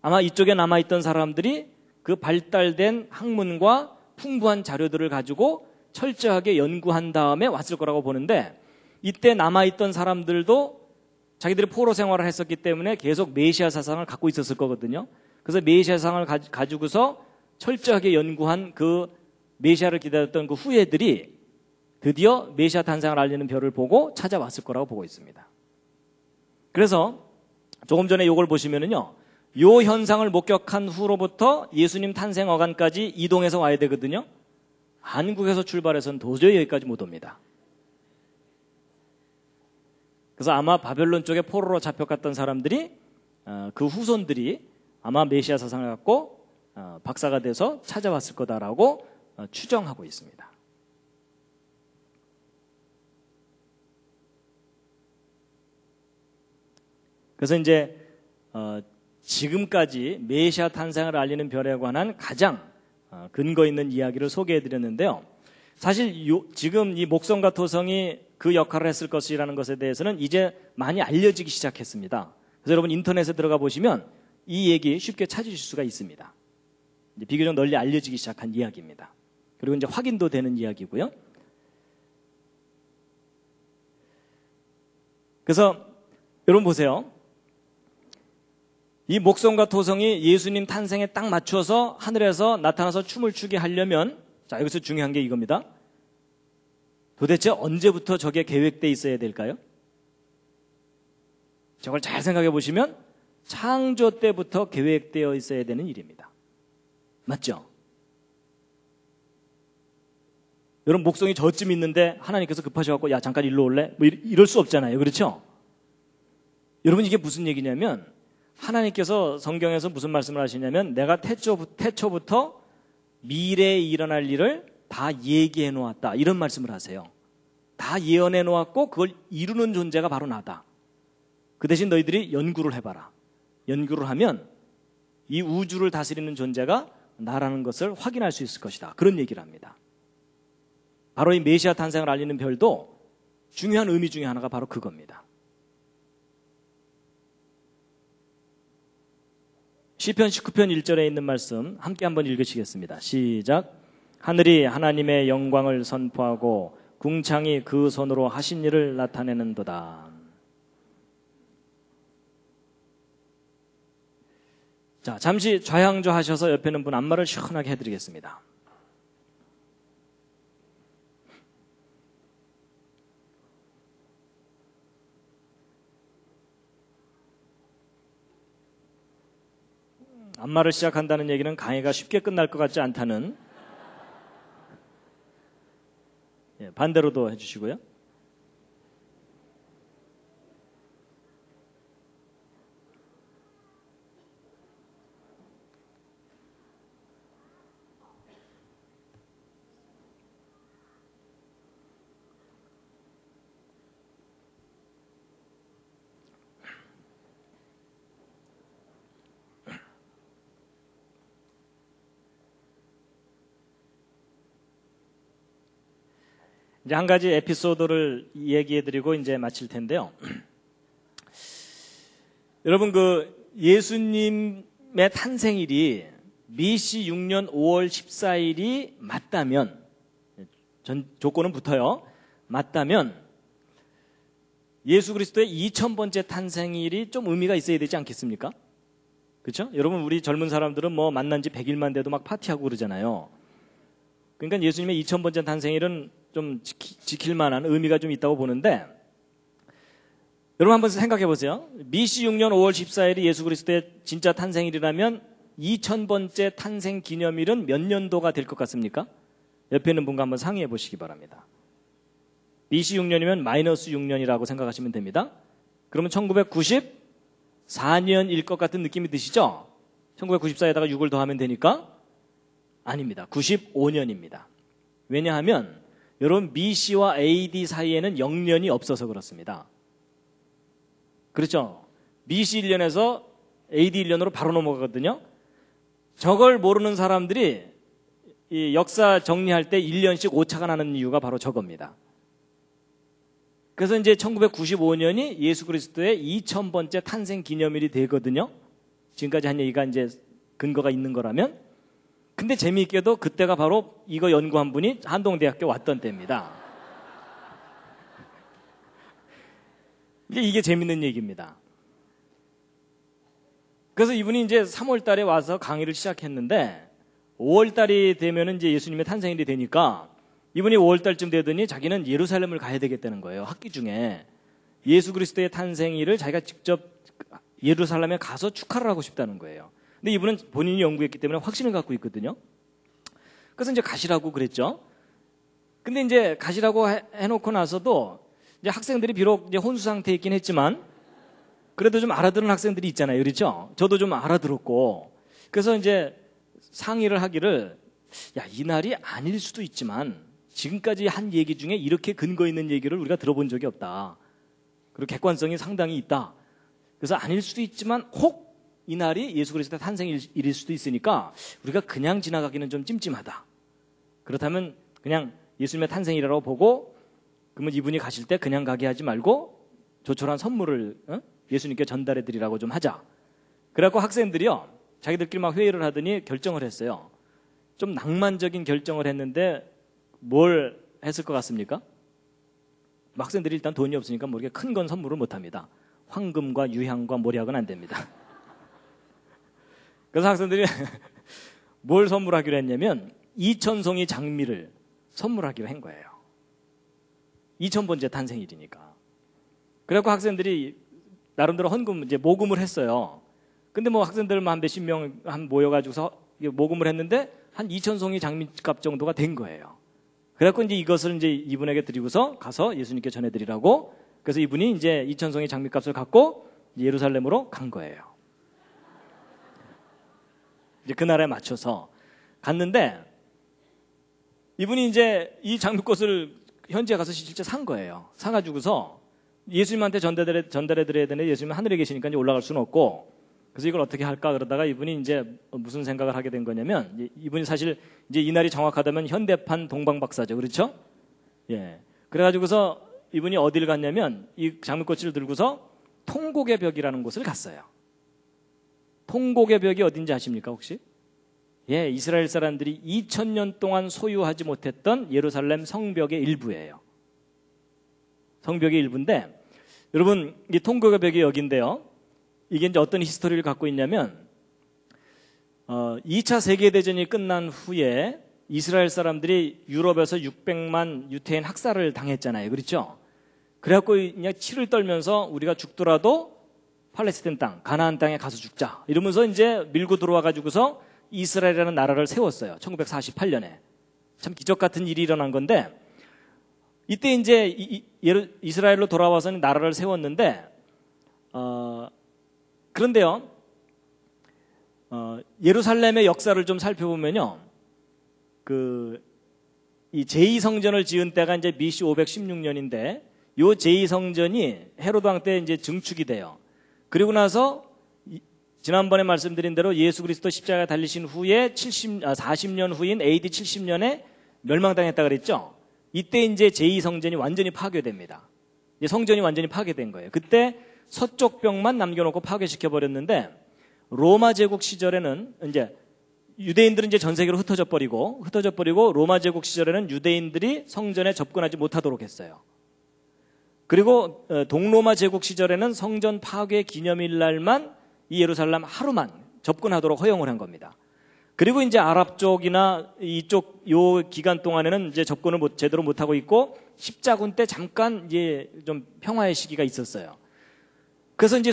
아마 이쪽에 남아있던 사람들이 그 발달된 학문과 풍부한 자료들을 가지고 철저하게 연구한 다음에 왔을 거라고 보는데, 이때 남아있던 사람들도 자기들이 포로 생활을 했었기 때문에 계속 메시아 사상을 갖고 있었을 거거든요. 그래서 메시아 사상을 가지고서 철저하게 연구한 그 메시아를 기다렸던 그 후예들이 드디어 메시아 탄생을 알리는 별을 보고 찾아왔을 거라고 보고 있습니다. 그래서 조금 전에 이걸 보시면은요, 요 현상을 목격한 후로부터 예수님 탄생 어간까지 이동해서 와야 되거든요. 한국에서 출발해서는 도저히 여기까지 못 옵니다. 그래서 아마 바벨론 쪽에 포로로 잡혀갔던 사람들이 그 후손들이 아마 메시아 사상을 갖고 박사가 돼서 찾아왔을 거다라고 추정하고 있습니다. 그래서 이제 지금까지 메시아 탄생을 알리는 별에 관한 가장 근거 있는 이야기를 소개해 드렸는데요. 사실 지금 이 목성과 토성이 그 역할을 했을 것이라는 것에 대해서는 이제 많이 알려지기 시작했습니다. 그래서 여러분 인터넷에 들어가 보시면 이 얘기 쉽게 찾으실 수가 있습니다. 이제 비교적 널리 알려지기 시작한 이야기입니다. 그리고 이제 확인도 되는 이야기고요. 그래서 여러분 보세요. 이 목성과 토성이 예수님 탄생에 딱 맞춰서 하늘에서 나타나서 춤을 추게 하려면, 자, 여기서 중요한 게 이겁니다. 도대체 언제부터 저게 계획되어 있어야 될까요? 저걸 잘 생각해 보시면 창조 때부터 계획되어 있어야 되는 일입니다. 맞죠? 여러분 목성이 저쯤 있는데 하나님께서 급하셔갖고 야 잠깐 일로 올래? 뭐 이럴 수 없잖아요. 그렇죠? 여러분 이게 무슨 얘기냐면 하나님께서 성경에서 무슨 말씀을 하시냐면 내가 태초부터 미래에 일어날 일을 다 얘기해 놓았다. 이런 말씀을 하세요. 다 예언해 놓았고 그걸 이루는 존재가 바로 나다. 그 대신 너희들이 연구를 해봐라. 연구를 하면 이 우주를 다스리는 존재가 나라는 것을 확인할 수 있을 것이다. 그런 얘기를 합니다. 바로 이 메시아 탄생을 알리는 별도 중요한 의미 중에 하나가 바로 그겁니다. 시편 19편 1절에 있는 말씀 함께 한번 읽으시겠습니다. 시작. 하늘이 하나님의 영광을 선포하고 궁창이 그 손으로 하신 일을 나타내는도다. 자, 잠시 좌양좌하셔서 옆에 있는 분 안마를 시원하게 해드리겠습니다. 안마를 시작한다는 얘기는 강의가 쉽게 끝날 것 같지 않다는, 반대로도 해주시고요. 이제 한 가지 에피소드를 얘기해드리고 이제 마칠 텐데요. 여러분 그 예수님의 탄생일이 BC 6년 5월 14일이 맞다면, 조건은 붙어요. 맞다면 예수 그리스도의 2000번째 탄생일이 좀 의미가 있어야 되지 않겠습니까? 그렇죠? 여러분 우리 젊은 사람들은 뭐 만난 지 100일만 돼도 막 파티하고 그러잖아요. 그러니까 예수님의 2000번째 탄생일은 좀 지킬 만한 의미가 좀 있다고 보는데, 여러분 한번 생각해 보세요. BC 6년 5월 14일이 예수 그리스도의 진짜 탄생일이라면 2000번째 탄생 기념일은 몇 년도가 될 것 같습니까? 옆에 있는 분과 한번 상의해 보시기 바랍니다. BC 6년이면 마이너스 6년이라고 생각하시면 됩니다. 그러면 1994년일 것 같은 느낌이 드시죠? 1994에다가 6을 더하면 되니까? 아닙니다. 95년입니다. 왜냐하면 여러분 BC와 AD 사이에는 0년이 없어서 그렇습니다. 그렇죠? BC 1년에서 AD 1년으로 바로 넘어가거든요. 저걸 모르는 사람들이 이 역사 정리할 때 1년씩 오차가 나는 이유가 바로 저겁니다. 그래서 이제 1995년이 예수 그리스도의 2000번째 탄생 기념일이 되거든요. 지금까지 한 얘기가 이제 근거가 있는 거라면. 근데 재미있게도 그때가 바로 이거 연구한 분이 한동대학교 왔던 때입니다. 이게 재밌는 얘기입니다. 그래서 이분이 이제 3월 달에 와서 강의를 시작했는데 5월 달이 되면 이제 예수님의 탄생일이 되니까 이분이 5월 달쯤 되더니 자기는 예루살렘을 가야 되겠다는 거예요. 학기 중에. 예수 그리스도의 탄생일을 자기가 직접 예루살렘에 가서 축하를 하고 싶다는 거예요. 근데 이분은 본인이 연구했기 때문에 확신을 갖고 있거든요. 그래서 이제 가시라고 그랬죠. 근데 이제 가시라고 해놓고 나서도 이제 학생들이 비록 이제 혼수 상태에 있긴 했지만 그래도 좀 알아듣는 학생들이 있잖아요. 그렇죠? 저도 좀 알아들었고. 그래서 이제 상의를 하기를 야, 이 날이 아닐 수도 있지만 지금까지 한 얘기 중에 이렇게 근거 있는 얘기를 우리가 들어본 적이 없다. 그리고 객관성이 상당히 있다. 그래서 아닐 수도 있지만 혹 이 날이 예수 그리스도의 탄생일일 수도 있으니까 우리가 그냥 지나가기는 좀 찜찜하다. 그렇다면 그냥 예수님의 탄생이라고 보고 그러면 이분이 가실 때 그냥 가게 하지 말고 조촐한 선물을 예수님께 전달해 드리라고 좀 하자. 그래갖고 학생들이요 자기들끼리 막 회의를 하더니 결정을 했어요. 좀 낭만적인 결정을 했는데 뭘 했을 것 같습니까? 학생들이 일단 돈이 없으니까 뭐 이렇게 큰 건 선물을 못합니다. 황금과 유향과 모략은 안 됩니다. 그래서 학생들이 뭘 선물하기로 했냐면 2000송이 장미를 선물하기로 한 거예요. 2000번째 탄생일이니까. 그래갖고 학생들이 나름대로 헌금 이제 모금을 했어요. 근데 뭐 학생들만 한 몇십 명 한 모여가지고서 모금을 했는데 한 2000송이 장미값 정도가 된 거예요. 그래갖고 이제 이것을 이제 이분에게 드리고서 가서 예수님께 전해드리라고. 그래서 이분이 이제 2000송이 장미값을 갖고 예루살렘으로 간 거예요. 이제 그 날에 맞춰서 갔는데 이분이 이제 이 장미꽃을 현지에 가서 실제 산 거예요. 사가지고서 예수님한테 전달해드려야 되는데 예수님은 하늘에 계시니까 이제 올라갈 수는 없고 그래서 이걸 어떻게 할까 그러다가 이분이 이제 무슨 생각을 하게 된 거냐면 이분이 사실 이제 이 날이 정확하다면 현대판 동방박사죠. 그렇죠? 예. 그래가지고서 이분이 어디를 갔냐면 이 장미꽃을 들고서 통곡의 벽이라는 곳을 갔어요. 통곡의 벽이 어딘지 아십니까 혹시? 예, 이스라엘 사람들이 2000년 동안 소유하지 못했던 예루살렘 성벽의 일부예요. 성벽의 일부인데 여러분 이 통곡의 벽이 여기인데요. 이게 이제 어떤 히스토리를 갖고 있냐면 2차 세계대전이 끝난 후에 이스라엘 사람들이 유럽에서 600만 유태인 학살을 당했잖아요. 그렇죠? 그래갖고 그냥 치를 떨면서 우리가 죽더라도 팔레스타인 땅, 가나안 땅에 가서 죽자. 이러면서 이제 밀고 들어와가지고서 이스라엘이라는 나라를 세웠어요. 1948년에. 참 기적 같은 일이 일어난 건데 이때 이제 이스라엘로 돌아와서는 나라를 세웠는데 그런데요. 예루살렘의 역사를 좀 살펴보면요. 이 제2성전을 지은 때가 이제 BC 516년인데 요 제2성전이 헤로드 왕 때 이제 증축이 돼요. 그리고 나서 지난번에 말씀드린 대로 예수 그리스도 십자가에 달리신 후에 40년 후인 AD 70년에 멸망당했다 그랬죠. 이때 이제 제2성전이 완전히 파괴됩니다. 이제 성전이 완전히 파괴된 거예요. 그때 서쪽 벽만 남겨놓고 파괴시켜 버렸는데 로마 제국 시절에는 이제 유대인들은 이제 전 세계로 흩어져 버리고 로마 제국 시절에는 유대인들이 성전에 접근하지 못하도록 했어요. 그리고 동로마 제국 시절에는 성전 파괴 기념일 날만 이 예루살렘 하루만 접근하도록 허용을 한 겁니다. 그리고 이제 아랍 쪽이나 이쪽 요 기간 동안에는 이제 접근을 제대로 못 하고 있고 십자군 때 잠깐 이제 좀 평화의 시기가 있었어요. 그래서 이제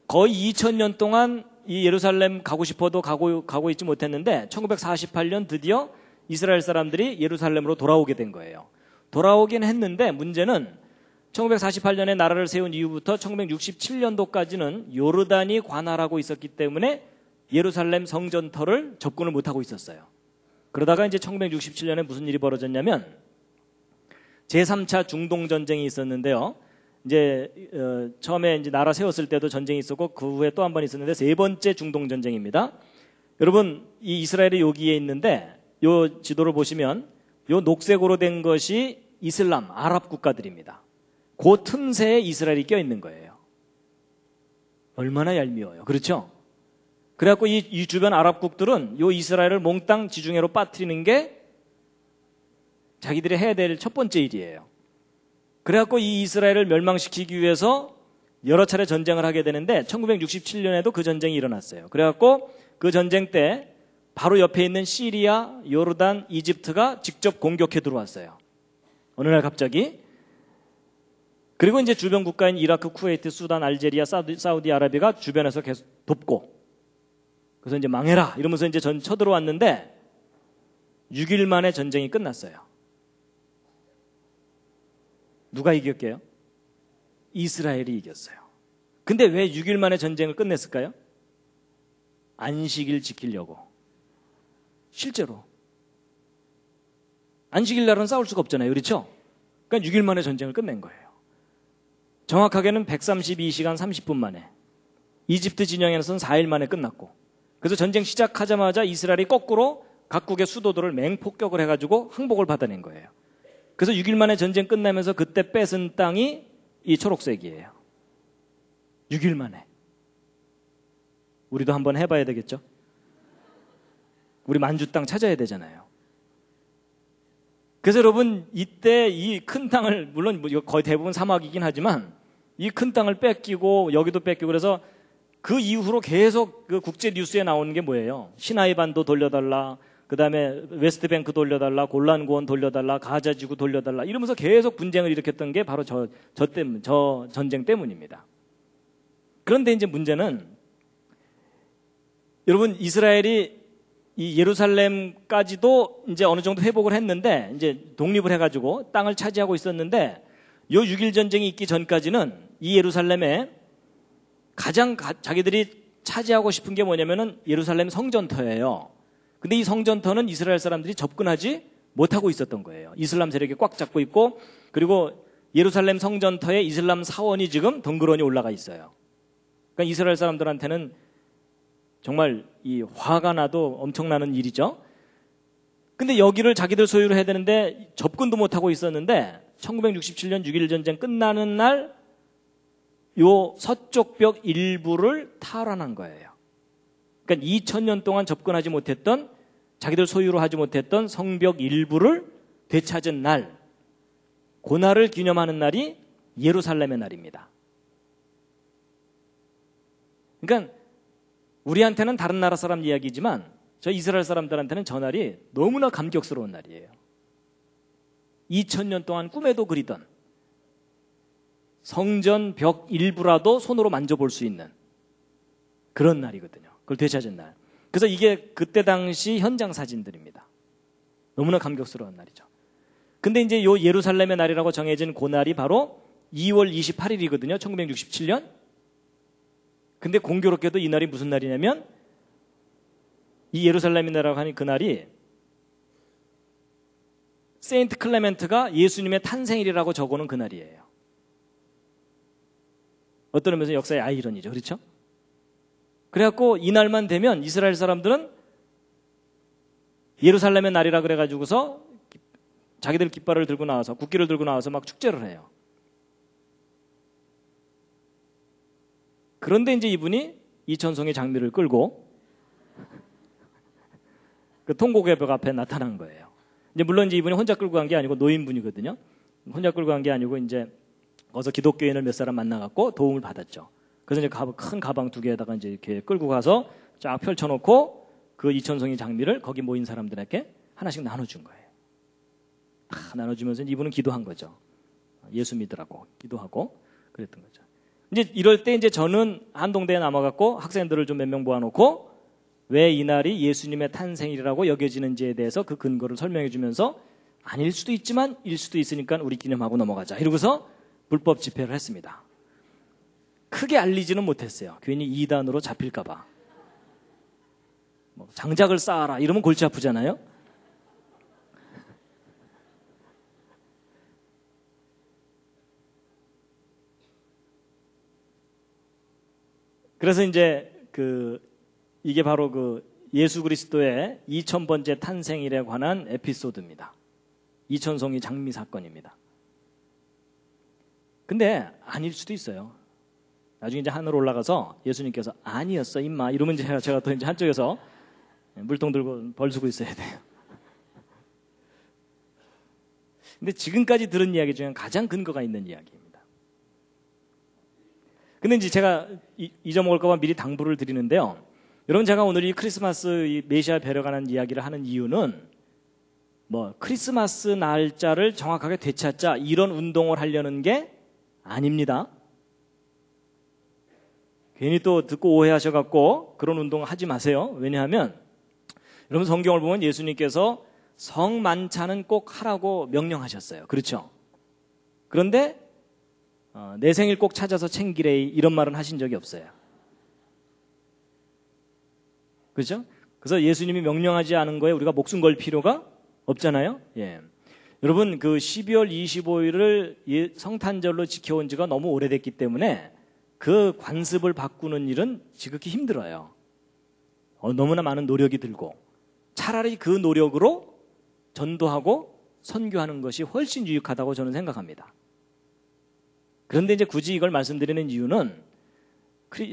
거의 2000년 동안 이 예루살렘 가고 싶어도 가고 있지 못했는데 1948년 드디어 이스라엘 사람들이 예루살렘으로 돌아오게 된 거예요. 돌아오긴 했는데 문제는 1948년에 나라를 세운 이후부터 1967년도까지는 요르단이 관할하고 있었기 때문에 예루살렘 성전터를 접근을 못하고 있었어요. 그러다가 이제 1967년에 무슨 일이 벌어졌냐면 제3차 중동전쟁이 있었는데요. 이제 처음에 이제 나라 세웠을 때도 전쟁이 있었고 그 후에 또 한 번 있었는데 세 번째 중동전쟁입니다. 여러분 이 이스라엘이 여기에 있는데 요 지도를 보시면 요 녹색으로 된 것이 이슬람 아랍 국가들입니다. 그 틈새에 이스라엘이 껴있는 거예요. 얼마나 얄미워요. 그렇죠? 그래갖고 이 주변 아랍국들은 요 이스라엘을 몽땅 지중해로 빠뜨리는 게 자기들이 해야 될 첫 번째 일이에요. 그래갖고 이 이스라엘을 멸망시키기 위해서 여러 차례 전쟁을 하게 되는데 1967년에도 그 전쟁이 일어났어요. 그래갖고 그 전쟁 때 바로 옆에 있는 시리아, 요르단, 이집트가 직접 공격해 들어왔어요. 어느 날 갑자기. 그리고 이제 주변 국가인 이라크, 쿠웨이트, 수단, 알제리아, 사우디아라비아가 주변에서 계속 돕고 그래서 이제 망해라 이러면서 이제 쳐들어왔는데 6일 만에 전쟁이 끝났어요. 누가 이겼게요? 이스라엘이 이겼어요. 근데 왜 6일 만에 전쟁을 끝냈을까요? 안식일 지키려고. 실제로. 안식일 날은 싸울 수가 없잖아요. 그렇죠? 그러니까 6일 만에 전쟁을 끝낸 거예요. 정확하게는 132시간 30분 만에. 이집트 진영에서는 4일 만에 끝났고. 그래서 전쟁 시작하자마자 이스라엘이 거꾸로 각국의 수도들을 맹폭격을 해가지고 항복을 받아낸 거예요. 그래서 6일 만에 전쟁 끝나면서 그때 뺏은 땅이 이 초록색이에요. 6일 만에. 우리도 한번 해봐야 되겠죠? 우리 만주 땅 찾아야 되잖아요. 그래서 여러분, 이때 이 큰 땅을, 물론 거의 대부분 사막이긴 하지만 이 큰 땅을 뺏기고 여기도 뺏기고 그래서 그 이후로 계속 그 국제 뉴스에 나오는 게 뭐예요? 시나이 반도 돌려달라, 그 다음에 웨스트뱅크 돌려달라, 골란고원 돌려달라, 가자지구 돌려달라 이러면서 계속 분쟁을 일으켰던 게 바로 저 전쟁 때문입니다. 그런데 이제 문제는 여러분, 이스라엘이 이 예루살렘까지도 이제 어느 정도 회복을 했는데 이제 독립을 해가지고 땅을 차지하고 있었는데 요 6일 전쟁이 있기 전까지는 이 예루살렘에 가장 자기들이 차지하고 싶은 게 뭐냐면은 예루살렘 성전터예요. 근데 이 성전터는 이스라엘 사람들이 접근하지 못하고 있었던 거예요. 이슬람 세력이 꽉 잡고 있고, 그리고 예루살렘 성전터에 이슬람 사원이 지금 덩그러니 올라가 있어요. 그러니까 이스라엘 사람들한테는 정말 이 화가 나도 엄청나는 일이죠. 근데 여기를 자기들 소유로 해야 되는데 접근도 못하고 있었는데 1967년 6.1 전쟁 끝나는 날 요 서쪽 벽 일부를 탈환한 거예요. 그러니까 2000년 동안 접근하지 못했던, 자기들 소유로 하지 못했던 성벽 일부를 되찾은 날, 고날을 기념하는 날이 예루살렘의 날입니다. 그러니까 우리한테는 다른 나라 사람 이야기지만 저 이스라엘 사람들한테는 저 날이 너무나 감격스러운 날이에요. 2000년 동안 꿈에도 그리던 성전 벽 일부라도 손으로 만져볼 수 있는 그런 날이거든요. 그걸 되찾은 날. 그래서 이게 그때 당시 현장 사진들입니다. 너무나 감격스러운 날이죠. 근데 이제 요 예루살렘의 날이라고 정해진 그 날이 바로 2월 28일이거든요. 1967년. 근데 공교롭게도 이 날이 무슨 날이냐면 이 예루살렘의 날이라고 하는 그 날이 세인트 클레멘트가 예수님의 탄생일이라고 적어놓은 그 날이에요. 어떤 의미에서 역사의 아이러니죠. 그렇죠? 그래갖고 이 날만 되면 이스라엘 사람들은 예루살렘의 날이라 그래가지고서 자기들 깃발을 들고 나와서, 국기를 들고 나와서 막 축제를 해요. 그런데 이제 이분이 이천송의 장미를 끌고 그 통곡의 벽 앞에 나타난 거예요. 이제 물론 이제 이분이 혼자 끌고 간 게 아니고 노인분이거든요. 혼자 끌고 간 게 아니고 이제 어서 기독교인을 몇 사람 만나갖고 도움을 받았죠. 그래서 이제 큰 가방 2개에다가 이제 이렇게 끌고 가서 쫙 펼쳐놓고 그 이천송이 장미를 거기 모인 사람들에게 하나씩 나눠준 거예요. 나눠주면서 이분은 기도한 거죠. 예수 믿으라고 기도하고 그랬던 거죠. 이제 이럴 때 이제 저는 한동대에 남아갖고 학생들을 좀 몇 명 모아놓고 왜 이 날이 예수님의 탄생일이라고 여겨지는지에 대해서 그 근거를 설명해 주면서 아닐 수도 있지만 일 수도 있으니까 우리 기념하고 넘어가자. 이러고서 불법 집회를 했습니다. 크게 알리지는 못했어요. 괜히 이단으로 잡힐까봐. 뭐 장작을 쌓아라 이러면 골치 아프잖아요. 그래서 이제 이게 바로 그 예수 그리스도의 2000번째 탄생일에 관한 에피소드입니다. 이천송이 장미 사건입니다. 근데 아닐 수도 있어요. 나중에 이제 하늘 올라가서 예수님께서 아니었어 임마 이러면 제가 또 이제 한쪽에서 물통 들고 벌수고 있어야 돼요. 근데 지금까지 들은 이야기 중에 가장 근거가 있는 이야기입니다. 근데 이제 제가 잊어먹을까봐 미리 당부를 드리는데요. 여러분, 제가 오늘 이 크리스마스 이 메시아 벼려가는 이야기를 하는 이유는 뭐 크리스마스 날짜를 정확하게 되찾자 이런 운동을 하려는 게 아닙니다. 괜히 또 듣고 오해하셔갖고 그런 운동 하지 마세요. 왜냐하면 여러분, 성경을 보면 예수님께서 성만찬은 꼭 하라고 명령하셨어요. 그렇죠? 그런데 내 생일 꼭 찾아서 챙기래 이런 말은 하신 적이 없어요. 그렇죠? 그래서 예수님이 명령하지 않은 거에 우리가 목숨 걸 필요가 없잖아요. 예. 여러분 그 12월 25일을 성탄절로 지켜온 지가 너무 오래됐기 때문에 그 관습을 바꾸는 일은 지극히 힘들어요. 너무나 많은 노력이 들고 차라리 그 노력으로 전도하고 선교하는 것이 훨씬 유익하다고 저는 생각합니다. 그런데 이제 굳이 이걸 말씀드리는 이유는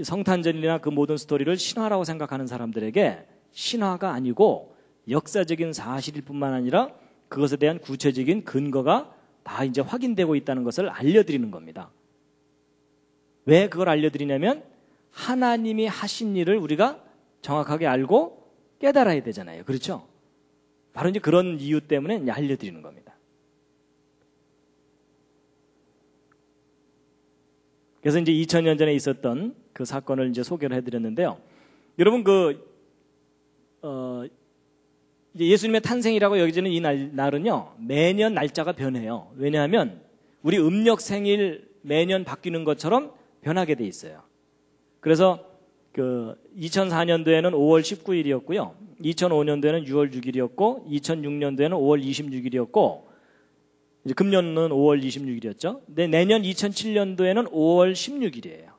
성탄절이나 그 모든 스토리를 신화라고 생각하는 사람들에게 신화가 아니고 역사적인 사실일 뿐만 아니라 그것에 대한 구체적인 근거가 다 이제 확인되고 있다는 것을 알려드리는 겁니다. 왜 그걸 알려드리냐면 하나님이 하신 일을 우리가 정확하게 알고 깨달아야 되잖아요. 그렇죠? 바로 이제 그런 이유 때문에 이제 알려드리는 겁니다. 그래서 이제 2000년 전에 있었던 그 사건을 이제 소개를 해드렸는데요. 여러분 이제 예수님의 탄생이라고 여겨지는 이 날은요 매년 날짜가 변해요. 왜냐하면 우리 음력 생일 매년 바뀌는 것처럼 변하게 돼 있어요. 그래서 그 2004년도에는 5월 19일이었고요. 2005년도에는 6월 6일이었고 2006년도에는 5월 26일이었고 이제 금년은 5월 26일이었죠. 근데 내년 2007년도에는 5월 16일이에요.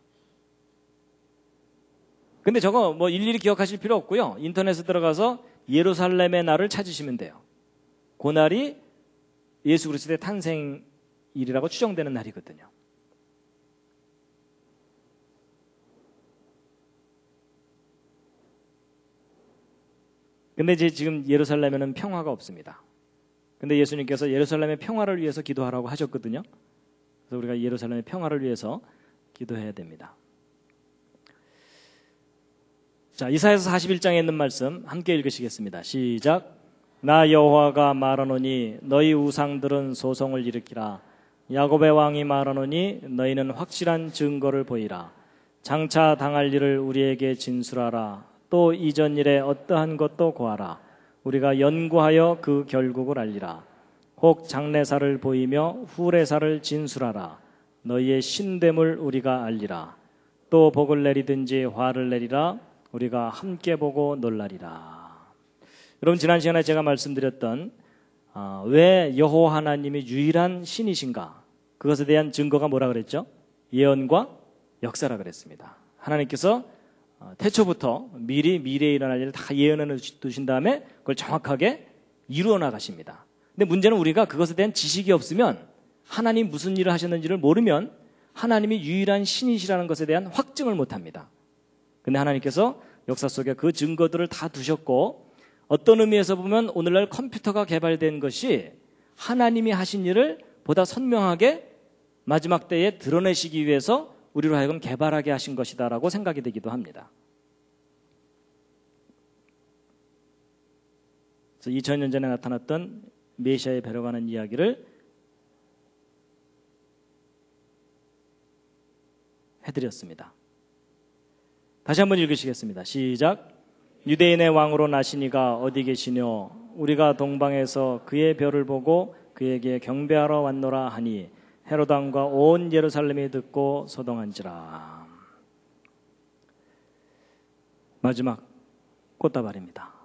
근데 저거 뭐 일일이 기억하실 필요 없고요. 인터넷에 들어가서 예루살렘의 날을 찾으시면 돼요. 그 날이 예수 그리스도의 탄생일이라고 추정되는 날이거든요. 근데 이제 지금 예루살렘에는 평화가 없습니다. 근데 예수님께서 예루살렘의 평화를 위해서 기도하라고 하셨거든요. 그래서 우리가 예루살렘의 평화를 위해서 기도해야 됩니다. 자, 이사야서 41장에 있는 말씀 함께 읽으시겠습니다. 시작. 나 여호와가 말하노니 너희 우상들은 소송을 일으키라. 야곱의 왕이 말하노니 너희는 확실한 증거를 보이라. 장차 당할 일을 우리에게 진술하라. 또 이전 일에 어떠한 것도 고하라. 우리가 연구하여 그 결국을 알리라. 혹 장래사를 보이며 후래사를 진술하라. 너희의 신됨을 우리가 알리라. 또 복을 내리든지 화를 내리라. 우리가 함께 보고 놀라리라. 여러분 지난 시간에 제가 말씀드렸던 왜 여호와 하나님이 유일한 신이신가? 그것에 대한 증거가 뭐라 그랬죠? 예언과 역사라 그랬습니다. 하나님께서 태초부터 미리 미래에 일어날 일을 다 예언해 두신 다음에 그걸 정확하게 이루어 나가십니다. 근데 문제는 우리가 그것에 대한 지식이 없으면 하나님 무슨 일을 하셨는지를 모르면 하나님이 유일한 신이시라는 것에 대한 확증을 못합니다. 근데 하나님께서 역사 속에 그 증거들을 다 두셨고 어떤 의미에서 보면 오늘날 컴퓨터가 개발된 것이 하나님이 하신 일을 보다 선명하게 마지막 때에 드러내시기 위해서 우리로 하여금 개발하게 하신 것이다라고 생각이 되기도 합니다. 그래서 2000년 전에 나타났던 메시아의 배려가는 이야기를 해드렸습니다. 다시 한번 읽으시겠습니다. 시작. 유대인의 왕으로 나시니가 어디 계시뇨? 우리가 동방에서 그의 별을 보고 그에게 경배하러 왔노라 하니 헤롯 왕과 온 예루살렘이 듣고 소동한지라. 마지막 꽃다발입니다.